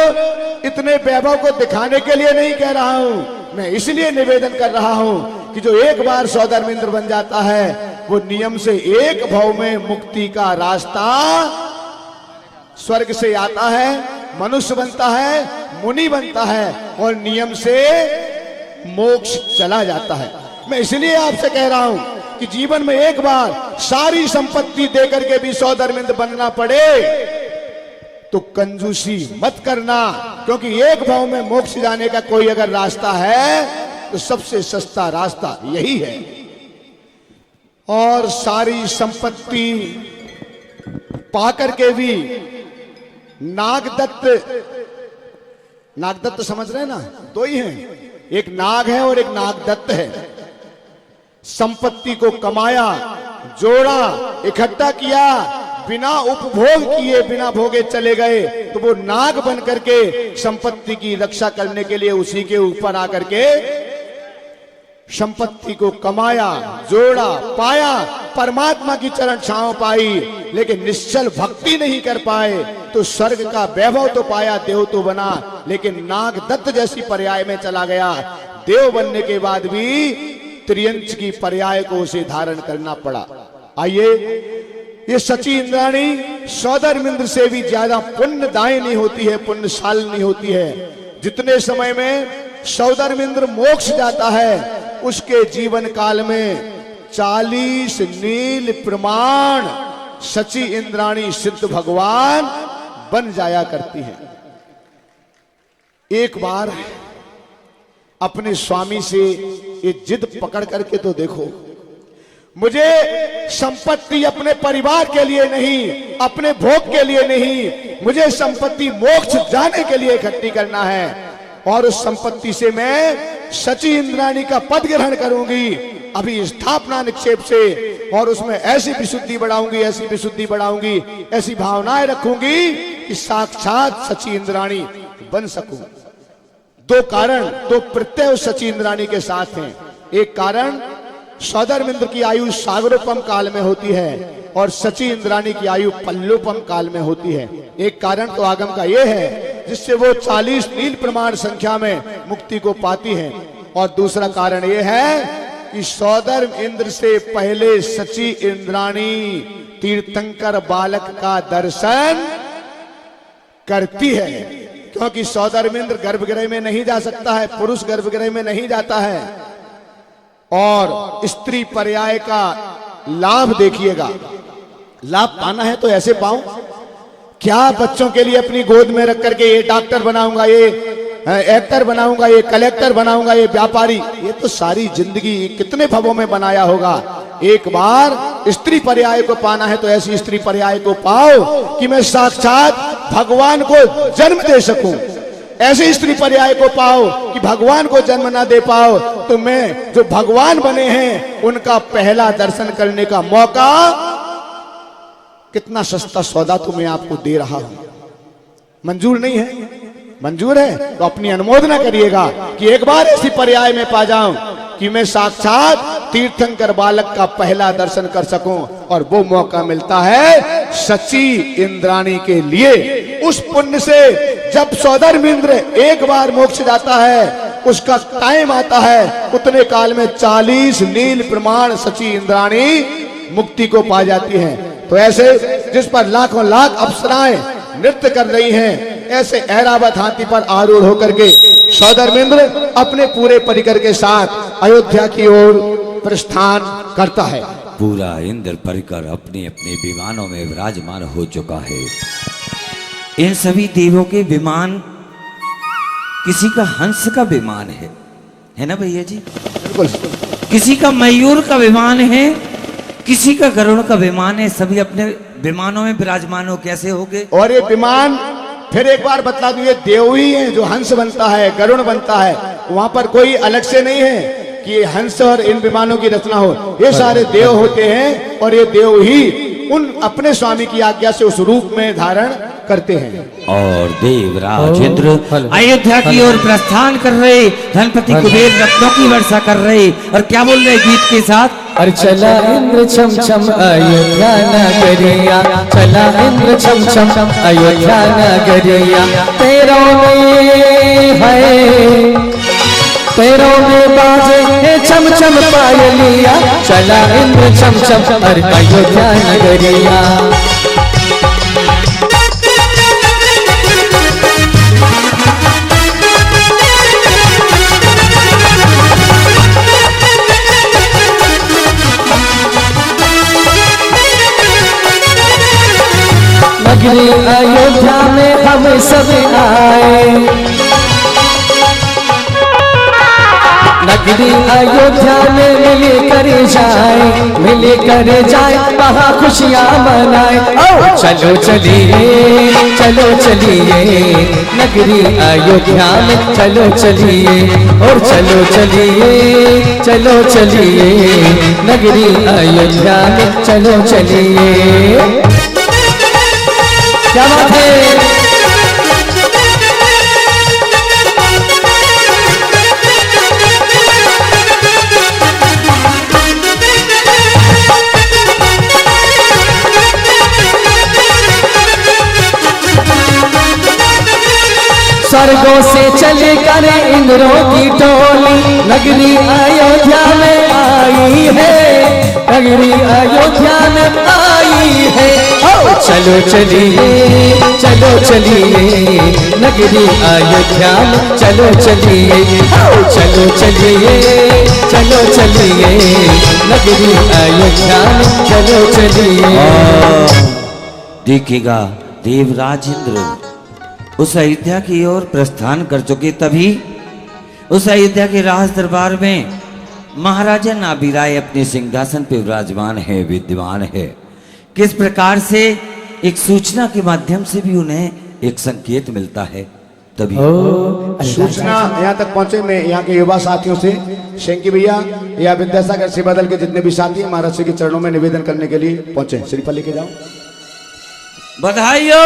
इतने वैभव को दिखाने के लिए नहीं कह रहा हूं। मैं इसलिए निवेदन कर रहा हूं कि जो एक बार सौदर्मिंद्र बन जाता है, वो नियम से एक भव में मुक्ति का रास्ता, स्वर्ग से आता है, मनुष्य बनता है, मुनि बनता है और नियम से मोक्ष चला जाता है। मैं इसलिए आपसे कह रहा हूं कि जीवन में एक बार सारी संपत्ति देकर के भी सौदर्मिंद्र बनना पड़े तो कंजूसी मत करना, क्योंकि एक भाव में मोक्ष जाने का कोई अगर रास्ता है तो सबसे सस्ता रास्ता यही है। और सारी संपत्ति पाकर के भी नागदत्त समझ रहे हैं ना, दो ही हैं, एक नाग है और एक नागदत्त है। संपत्ति को कमाया, जोड़ा, इकट्ठा किया, बिना उपभोग किए, बिना भोगे चले गए, तो वो नाग बन करके संपत्ति की रक्षा करने के लिए उसी के ऊपर आकर के संपत्ति को कमाया, जोड़ा, पाया, परमात्मा की चरण छांव पाई, लेकिन निश्चल भक्ति नहीं कर पाए तो स्वर्ग का वैभव तो पाया, देव तो बना, लेकिन नागदत्त जैसी पर्याय में चला गया। देव बनने के बाद भी त्रियंच की पर्याय को उसे धारण करना पड़ा। आइए, ये सची इंद्राणी सौदर्मिंद्र से भी ज्यादा पुण्यदायिनी होती है, पुण्यशालिनी होती है। जितने समय में सौदर्मिंद्र मोक्ष जाता है, उसके जीवन काल में 40 नील प्रमाण सची इंद्राणी सिद्ध भगवान बन जाया करती है। एक बार अपने स्वामी से ये जिद पकड़ करके तो देखो, मुझे संपत्ति अपने परिवार के लिए नहीं, अपने भोग के लिए नहीं, मुझे संपत्ति मोक्ष जाने के लिए इकट्ठी करना है और उस संपत्ति से मैं सची इंद्राणी का पद ग्रहण करूंगी अभी स्थापना निक्षेप से, और उसमें ऐसी विशुद्धि बढ़ाऊंगी, ऐसी विशुद्धि बढ़ाऊंगी, ऐसी भावनाएं रखूंगी कि साक्षात सची इंद्राणी बन सकूं। दो कारण, दो प्रत्यय सची इंद्राणी के साथ हैं। एक कारण सौदर्मिंद्र की आयु सागरोपम काल में होती है और सची इंद्राणी की आयु पल्लोपम काल में होती है। एक कारण तो आगम का यह है जिससे वो 40 नील प्रमाण संख्या में मुक्ति को पाती है, और दूसरा कारण यह है कि सौदर्म इंद्र से पहले सची इंद्राणी तीर्थंकर बालक का दर्शन करती है, क्योंकि सौदर्मिंद्र गर्भगृह में नहीं जा सकता है, पुरुष गर्भगृह में नहीं जाता है। और स्त्री पर्याय का लाभ देखिएगा, लाभ पाना है तो ऐसे पाऊं, क्या बच्चों के लिए अपनी गोद में रख करके ये डॉक्टर बनाऊंगा, ये एक्टर बनाऊंगा, ये कलेक्टर बनाऊंगा, ये व्यापारी, ये तो सारी जिंदगी कितने भवों में बनाया होगा। एक बार स्त्री पर्याय को पाना है तो ऐसी स्त्री पर्याय को पाओ कि मैं साक्षात भगवान को जन्म दे सकूं। ऐसे स्त्री पर्याय को पाओ कि भगवान को जन्म ना दे पाओ, तो मैं जो भगवान बने हैं उनका पहला दर्शन करने का मौका, कितना सस्ता सौदा तो मैं आपको दे रहा हूं। मंजूर नहीं है? मंजूर है तो अपनी अनुमोदना करिएगा कि एक बार ऐसी पर्याय में पा जाऊं कि मैं साक्षात तीर्थंकर बालक का पहला दर्शन कर सकूं। और वो मौका मिलता है सची इंद्राणी के लिए। उस पुण्य से जब सौधर्मेंद्र एक बार मोक्ष जाता है, उसका टाइम आता है, उतने काल में 40 नील प्रमाण सची इंद्राणी मुक्ति को पा जाती हैं। तो ऐसे जिस पर लाखों लाख अप्सराएं नृत्य कर रही हैं, ऐसे ऐरावत हाथी पर आरूढ़ होकर के सौधर्मेंद्र अपने पूरे परिकर के साथ अयोध्या की ओर प्रस्थान करता है। पूरा इंद्र परिकर अपने अपने विमानों में विराजमान हो चुका है। इन सभी देवों के विमान, किसी का हंस का विमान है ना भैया जी? बिल्कुल। किसी का मयूर का विमान है, किसी का गरुड़ का विमान है। सभी अपने विमानों में विराजमान हो कैसे होंगे? और ये विमान फिर एक बार बतला दूं, ये देव ही है जो हंस बनता है, गरुड़ बनता है। वहां पर कोई अलग से नहीं है कि हंस और इन विमानों की रचना हो। ये सारे देव होते हैं और ये देव ही उन अपने स्वामी की आज्ञा से उस रूप में धारण करते हैं। और देवराज इंद्र अयोध्या की ओर प्रस्थान कर रहे, धनपति कुबेर रत्नों की वर्षा कर रहे। और क्या बोल रहे गीत के साथ? अरे चला इंद्र छम छम अयोध्या नगरिया, चला इंद्र छम छम अयोध्या नगरिया। पैरों में बाजे छम छम पायलिया, चला इंद्र छम छम अरे अयोध्या नगरिया। नगरी अयोध्या में हम सब आए, नगरी अयोध्या में मिल कर जाए, वहाँ खुशियाँ मनाए। चलो चलिए, चलो चलिए, नगरी अयोध्या में चलो चलिए। और चलो चलिए, चलो चलिए, नगरी अयोध्या में चलो चलिए। क्या बात है? स्वर्गों से चले कर इंद्रों की टोली नगरी अयोध्या में आई है, नगरी अयोध्या में आई है। चलो चलिए, चलो चलिए, नगरी अयोध्या में चलो चलिए। चलो चलिए, चलो चलिए, नगरी अयोध्या में चलो चलिए। देखिएगा देवराज इंद्र उस अयोध्या की ओर प्रस्थान कर चुके। तभी उस अयोध्या के राज दरबार में महाराजा नाभिराय अपने सिंहासन पर विराजमान है, विद्यमान है। किस प्रकार से एक सूचना के माध्यम से भी उन्हें एक संकेत मिलता है। तभी सूचना यहाँ तक पहुंचे। मैं यहाँ के युवा साथियों से शेंकी भैया या विद्यासागर से बदल के जितने भी साथी हैं महाराज के चरणों में निवेदन करने के लिए पहुंचे। श्रीफल लेके जाओ। बधाइयो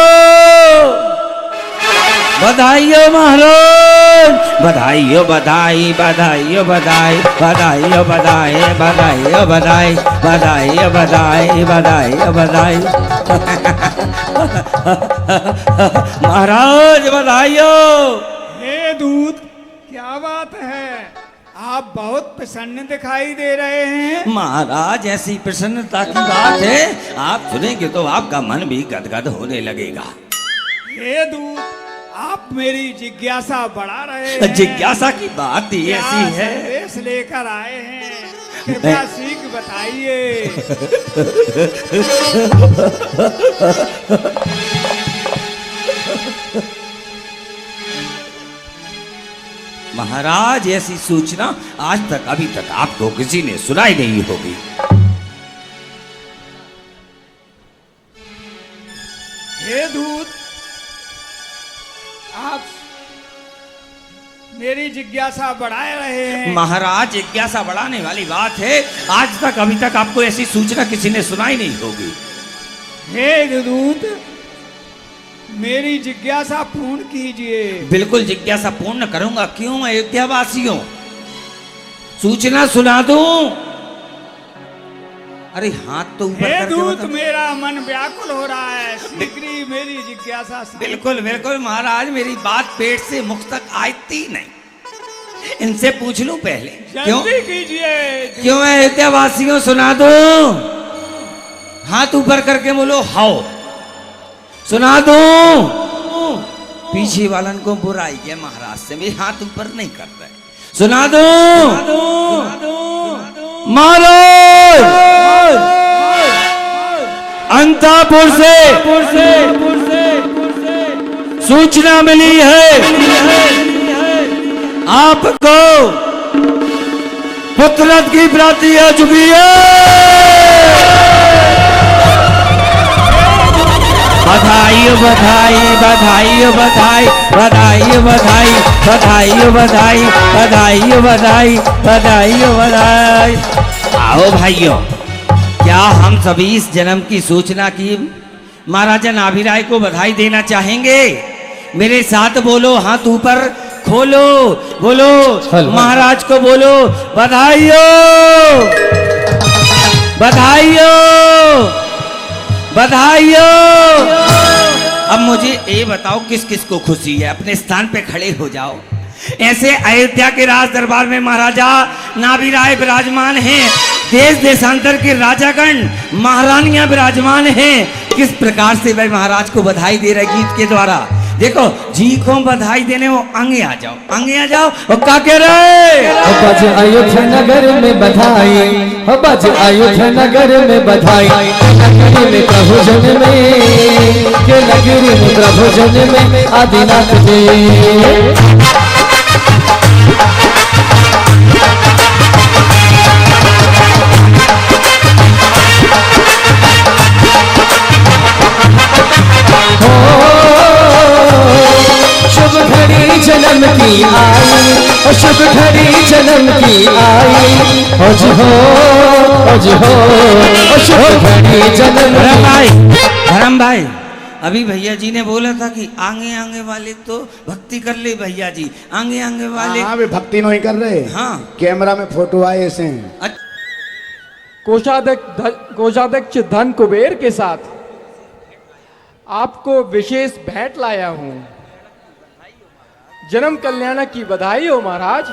बधाइयो महाराज, बधाइयो बधाई, बधाइयो बधाई, बधाइयो बधाई, बधाइयो बधाई, बधाइयो बधाई, बधाइयो बधाई। महाराज बधाइयो। हे दूत, क्या बात है? आप बहुत प्रसन्न दिखाई दे रहे हैं। महाराज ऐसी प्रसन्नता की बात है, आप सुनेंगे तो आपका मन भी गदगद होने लगेगा। हे दूत, आप मेरी जिज्ञासा बढ़ा रहे हैं। जिज्ञासा की बात ही ऐसी है। संदेश लेकर आए हैं, कृपया शीघ्र बताइए। महाराज ऐसी सूचना आज तक अभी तक आपको किसी ने सुनाई नहीं होगी। हे दूत, आप मेरी जिज्ञासा बढ़ा रहे हैं। महाराज, जिज्ञासा बढ़ाने वाली बात है। आज तक अभी तक आपको ऐसी सूचना किसी ने सुनाई नहीं होगी। हे दूत, मेरी जिज्ञासा पूर्ण कीजिए। बिल्कुल जिज्ञासा पूर्ण करूंगा। क्यों अयोध्या वासियों, सूचना सुना दूं? अरे हाथ तो ऊपर हे करके दूत, बताओ। मेरा मन व्याकुल हो रहा है। शीघ्र ही मेरी जिज्ञासा बिल्कुल बिल्कुल महाराज, मेरी बात पेट से मुख तक आती नहीं। इनसे पूछ लूं पहले। क्यों जल्दी कीजिए। क्यों अयोध्या वासियों, सुना दो? हाथ ऊपर करके बोलो हाओ। सुना दो। पीछे वालन को बुराई है महाराज से भी हाथ ऊपर नहीं कर रहे। सुना दो। मारो। अंतापुर से सूचना मिली है आपको पुत्ररथ की प्राप्ति हो चुकी है। बधाई बधाई बधाई बधाई बधाई बधाई बधाई बधाई बधाई बधाई बधाई बधाई। आओ भाइयों, क्या हम सभी इस जन्म की सूचना की महाराजा नाभिराय को बधाई देना चाहेंगे? मेरे साथ बोलो, हाथ ऊपर खोलो, बोलो महाराज को बोलो बधाई हो, बधाई हो, बधाई हो। अब मुझे ये बताओ किस किस को खुशी है? अपने स्थान पे खड़े हो जाओ। ऐसे अयोध्या के राज दरबार में महाराजा नाभिराय विराजमान हैं, देश देशांतर के राजागण महारानियां विराजमान हैं। किस प्रकार से वह महाराज को बधाई दे रहे गीत के द्वारा। देखो जी को बधाई देने, वो आगे आ जाओ, आगे आ जाओ। और क्या कह रहे? बज अयोध्या नगर में बधाई, बज अयोध्या नगर में बधाई। नगरी में प्रभु जन में, ये नगरी में प्रभु जन में आदिनाथ जी। शुभ घड़ी जन्म की आई, और शुभ घड़ी जन्म की आई। आज हो, आज हो, और शुभ घड़ी जन्म धर्म भाई, अभी भैया जी ने बोला था कि आगे आगे वाले तो भक्ति कर ले। भैया जी आगे आगे वाले हाँ, वे भक्ति नहीं कर रहे। हाँ, कैमरा में फोटो आए ऐसे। कोषाध्यक्ष धन कुबेर के साथ आपको विशेष भेंट लाया हूं। जन्म कल्याण की बधाई हो महाराज।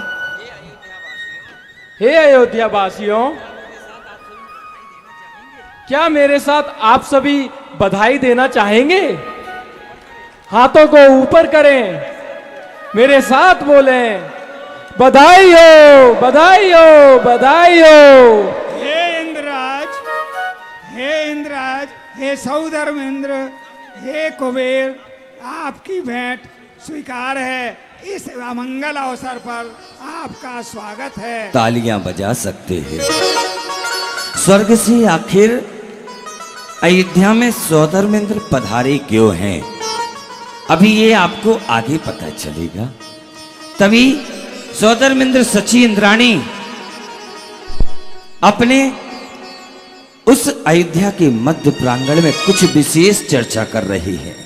हे अयोध्या वासियों, क्या मेरे साथ आप सभी बधाई देना चाहेंगे? हाथों को ऊपर करें, मेरे साथ बोलें बधाई हो, बधाई हो, बधाई हो। हे इंद्रराज, हे इंद्रराज, हे सौधर्म इंद्र, हे कुबेर, आपकी भेंट स्वीकार है। इस अमंगल अवसर पर आपका स्वागत है। तालियां बजा सकते हैं। स्वर्ग से आखिर अयोध्या में सौधर्मेंद्र पधारे क्यों हैं, अभी ये आपको आगे पता चलेगा। तभी सौधर्मेंद्र सची इंद्राणी अपने उस अयोध्या के मध्य प्रांगण में कुछ विशेष चर्चा कर रही है।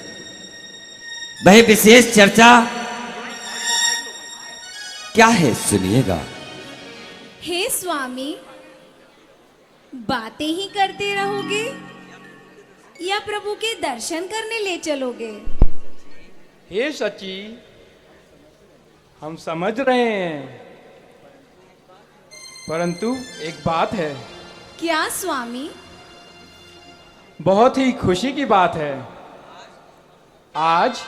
वह विशेष चर्चा क्या है, सुनिएगा। हे स्वामी, बातें ही करते रहोगे या प्रभु के दर्शन करने ले चलोगे? हे सची, हम समझ रहे हैं, परंतु एक बात है। क्या स्वामी? बहुत ही खुशी की बात है। आज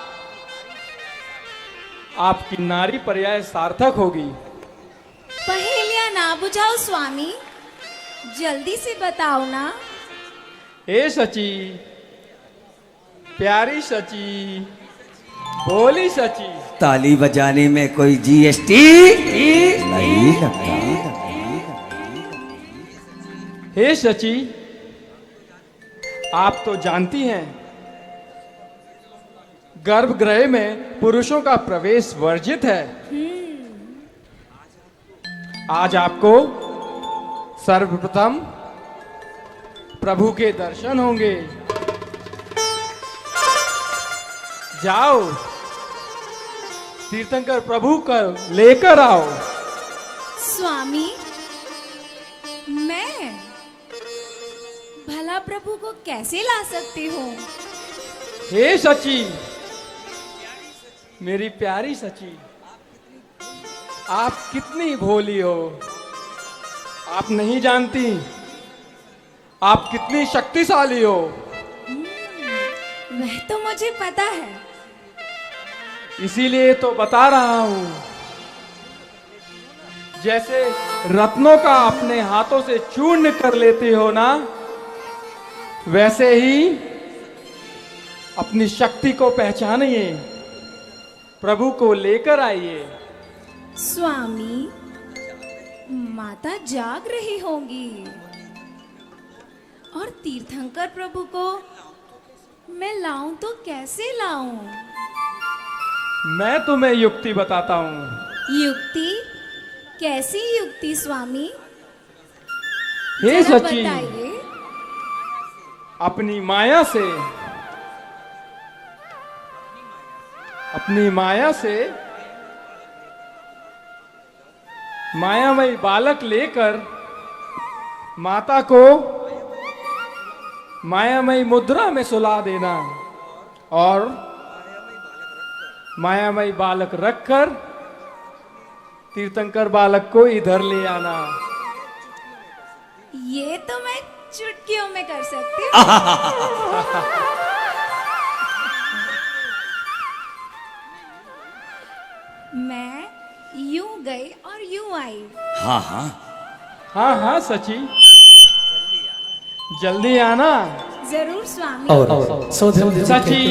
आपकी नारी पर्याय सार्थक होगी। पहेलियां ना बुझाओ स्वामी, जल्दी से बताओ ना। हे सची, प्यारी सची, भोली सची। ताली बजाने में कोई जीएसटी नहीं लगता। हे सची, आप तो जानती हैं गर्भगृह में पुरुषों का प्रवेश वर्जित है। आज आपको सर्वप्रथम प्रभु के दर्शन होंगे। जाओ, तीर्थंकर प्रभु को लेकर आओ। स्वामी, मैं भला प्रभु को कैसे ला सकती हूँ? हे सची, मेरी प्यारी सची, आप कितनी भोली हो। आप नहीं जानती आप कितनी शक्तिशाली हो। वह तो मुझे पता है। इसीलिए तो बता रहा हूं। जैसे रत्नों का अपने हाथों से चूर्ण कर लेते हो ना, वैसे ही अपनी शक्ति को पहचानिए, प्रभु को लेकर आइए। स्वामी, माता जाग रही होंगी और तीर्थंकर प्रभु को मैं लाऊं तो कैसे लाऊं? मैं तुम्हें युक्ति बताता हूं। युक्ति? कैसी युक्ति स्वामी? हे जरा सची, बताइए। अपनी माया से मायामयी बालक लेकर माता को मायामयी मुद्रा में सुला देना और मायामयी बालक रखकर तीर्थंकर बालक को इधर ले आना। ये तो मैं चुटकियों में कर सकती हूँ। मैं यूं गई और यूं आई। हाँ हाँ हाँ सची, जल्दी आना। जरूर स्वामी। और सची,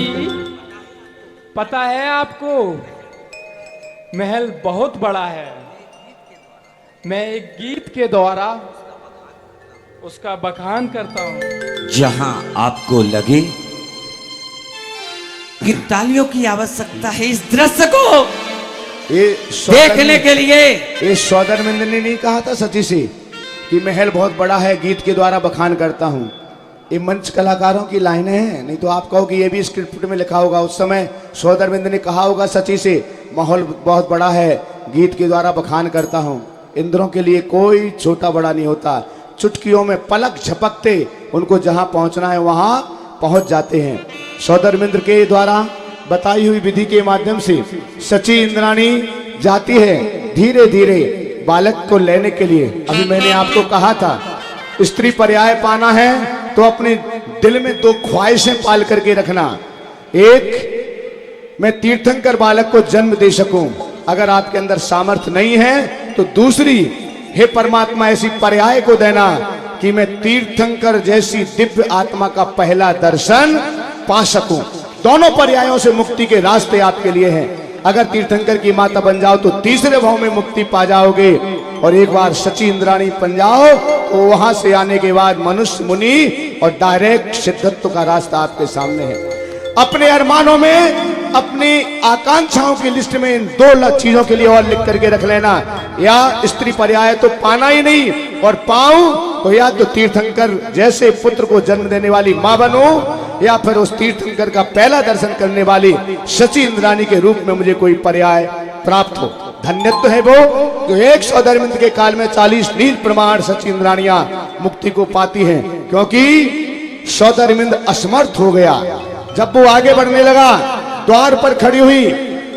पता है आपको, महल बहुत बड़ा है। मैं एक गीत के द्वारा उसका बखान करता हूँ। जहां आपको लगे कि तालियों की आवश्यकता है इस दृश्य को देखने के लिए। ये सौदरमिंद ने नहीं कहा था सची से कि महल बहुत बड़ा है, गीत के द्वारा बखान करता हूँ? ये मंच कलाकारों की लाइनें हैं, नहीं तो आप कहो कि ये भी स्क्रिप्ट में लिखा होगा। उस समय सौदरमिंद ने कहा होगा सची से, माहौल बहुत बड़ा है, गीत के द्वारा बखान करता हूँ। इंद्रों के लिए कोई छोटा बड़ा नहीं होता, चुटकियों में पलक झपकते उनको जहां पहुंचना है वहां पहुंच जाते हैं। सौदरमिंद के द्वारा बताई हुई विधि के माध्यम से सची इंद्राणी जाती है धीरे धीरे बालक को लेने के लिए। अभी मैंने आपको कहा था, स्त्री पर्याय पाना है तो अपने दिल में दो ख्वाहिशें पाल करके रखना। एक, मैं तीर्थंकर बालक को जन्म दे सकूं। अगर आपके अंदर सामर्थ्य नहीं है तो दूसरी, हे परमात्मा ऐसी पर्याय को देना कि मैं तीर्थंकर जैसी दिव्य आत्मा का पहला दर्शन पा सकूं। दोनों पर्यायों से मुक्ति के रास्ते आपके लिए हैं। अगर तीर्थंकर की माता बन जाओ तो तीसरे भाव में मुक्ति पा जाओगे, और एक बार सची इंद्राणी बन जाओ तो वहां से आने के बाद मनुष्य मुनि और डायरेक्ट सिद्धत्व का रास्ता आपके सामने है। अपने अरमानों में, अपनी आकांक्षाओं की लिस्ट में इन दो चीजों के लिए और लिख करके रख लेना। या स्त्री पर्याय तो पाना ही नहीं, और पाऊं तो या तो तीर्थंकर जैसे पुत्र को जन्म देने वाली मां बनूं, या फिर उस तीर्थंकर का पहला दर्शन करने वाली सची इंद्राणी के रूप में मुझे कोई पर्याय प्राप्त हो। धन्यत्व है वो जो 100 के काल में 40 नील प्रमाण सची इंद्राणियां मुक्ति को पाती हैं, क्योंकि सौदरमिंद असमर्थ हो गया। जब वो आगे बढ़ने लगा, द्वार पर खड़ी हुई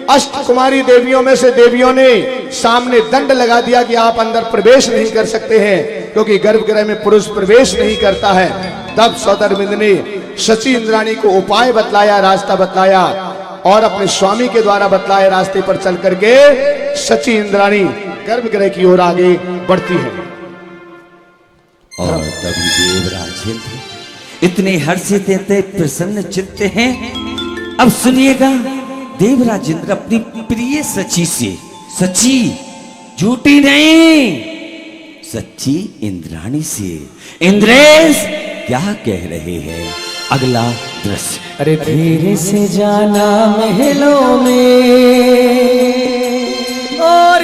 अष्ट कुमारी देवियों में से देवियों ने सामने दंड लगा दिया कि आप अंदर प्रवेश नहीं कर सकते हैं, क्योंकि गर्भगृह में पुरुष प्रवेश नहीं करता है। तब सौदरमिंद ने सची इंद्राणी को उपाय बतलाया, रास्ता बतलाया, और अपने स्वामी के द्वारा बतलाए रास्ते पर चल करके सची इंद्राणी गर्भगृह की ओर आगे बढ़ती है। और तभी देवराज इंद्र इतने हर्षित थे, प्रसन्न चित्त हैं। अब सुनिएगा, देवराज इंद्र अपनी प्रिय सची से, सची झूठी नहीं, सच्ची इंद्राणी से, इंद्रेश क्या कह रहे हैं अगला दृश्य। अरे धीरे से जाना महलों में और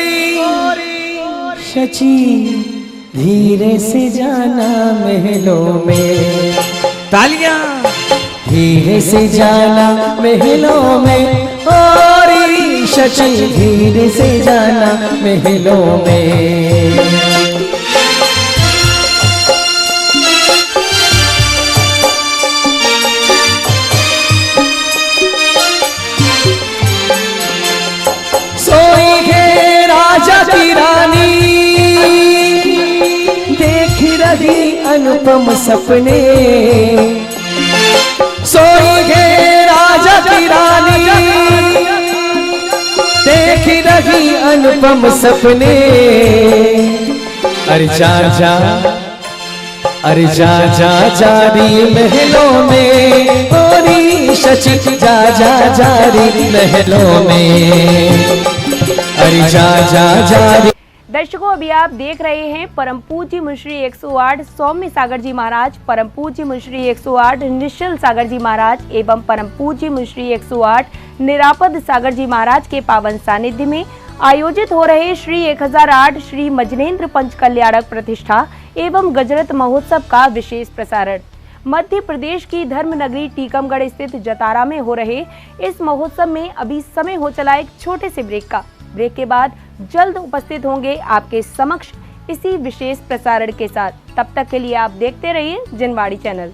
शची, धीरे से जाना महलों में। तालियां। धीरे से जाना महलों में और शची, धीरे से जाना महलों में। सोई है राजा की रानी, देख रही अनुपम सपने। सोई है राजा की रानी, देख रही अनुपम सपने। अरे जा जा, अरे जा जा जारी महलों में और शची, जा जा जारी महलों में। अरे जा जा जारी। दर्शकों, अभी आप देख रहे हैं परम पूज्य मुश्री 108 सौम्य सागर जी महाराज, परम पूज्य मुश्री 108 निश्चल सागर जी महाराज एवं परम पूज्य मुश्री 108 निरापद सागर जी महाराज के पावन सानिध्य में आयोजित हो रहे श्री 1008 श्री मजनेन्द्र पंच कल्याणक प्रतिष्ठा एवं गजरत महोत्सव का विशेष प्रसारण। मध्य प्रदेश की धर्म नगरी टीकमगढ़ स्थित जतारा में हो रहे इस महोत्सव में अभी समय हो चला एक छोटे से ब्रेक का। ब्रेक के बाद जल्द उपस्थित होंगे आपके समक्ष इसी विशेष प्रसारण के साथ। तब तक के लिए आप देखते रहिए जनवाड़ी चैनल।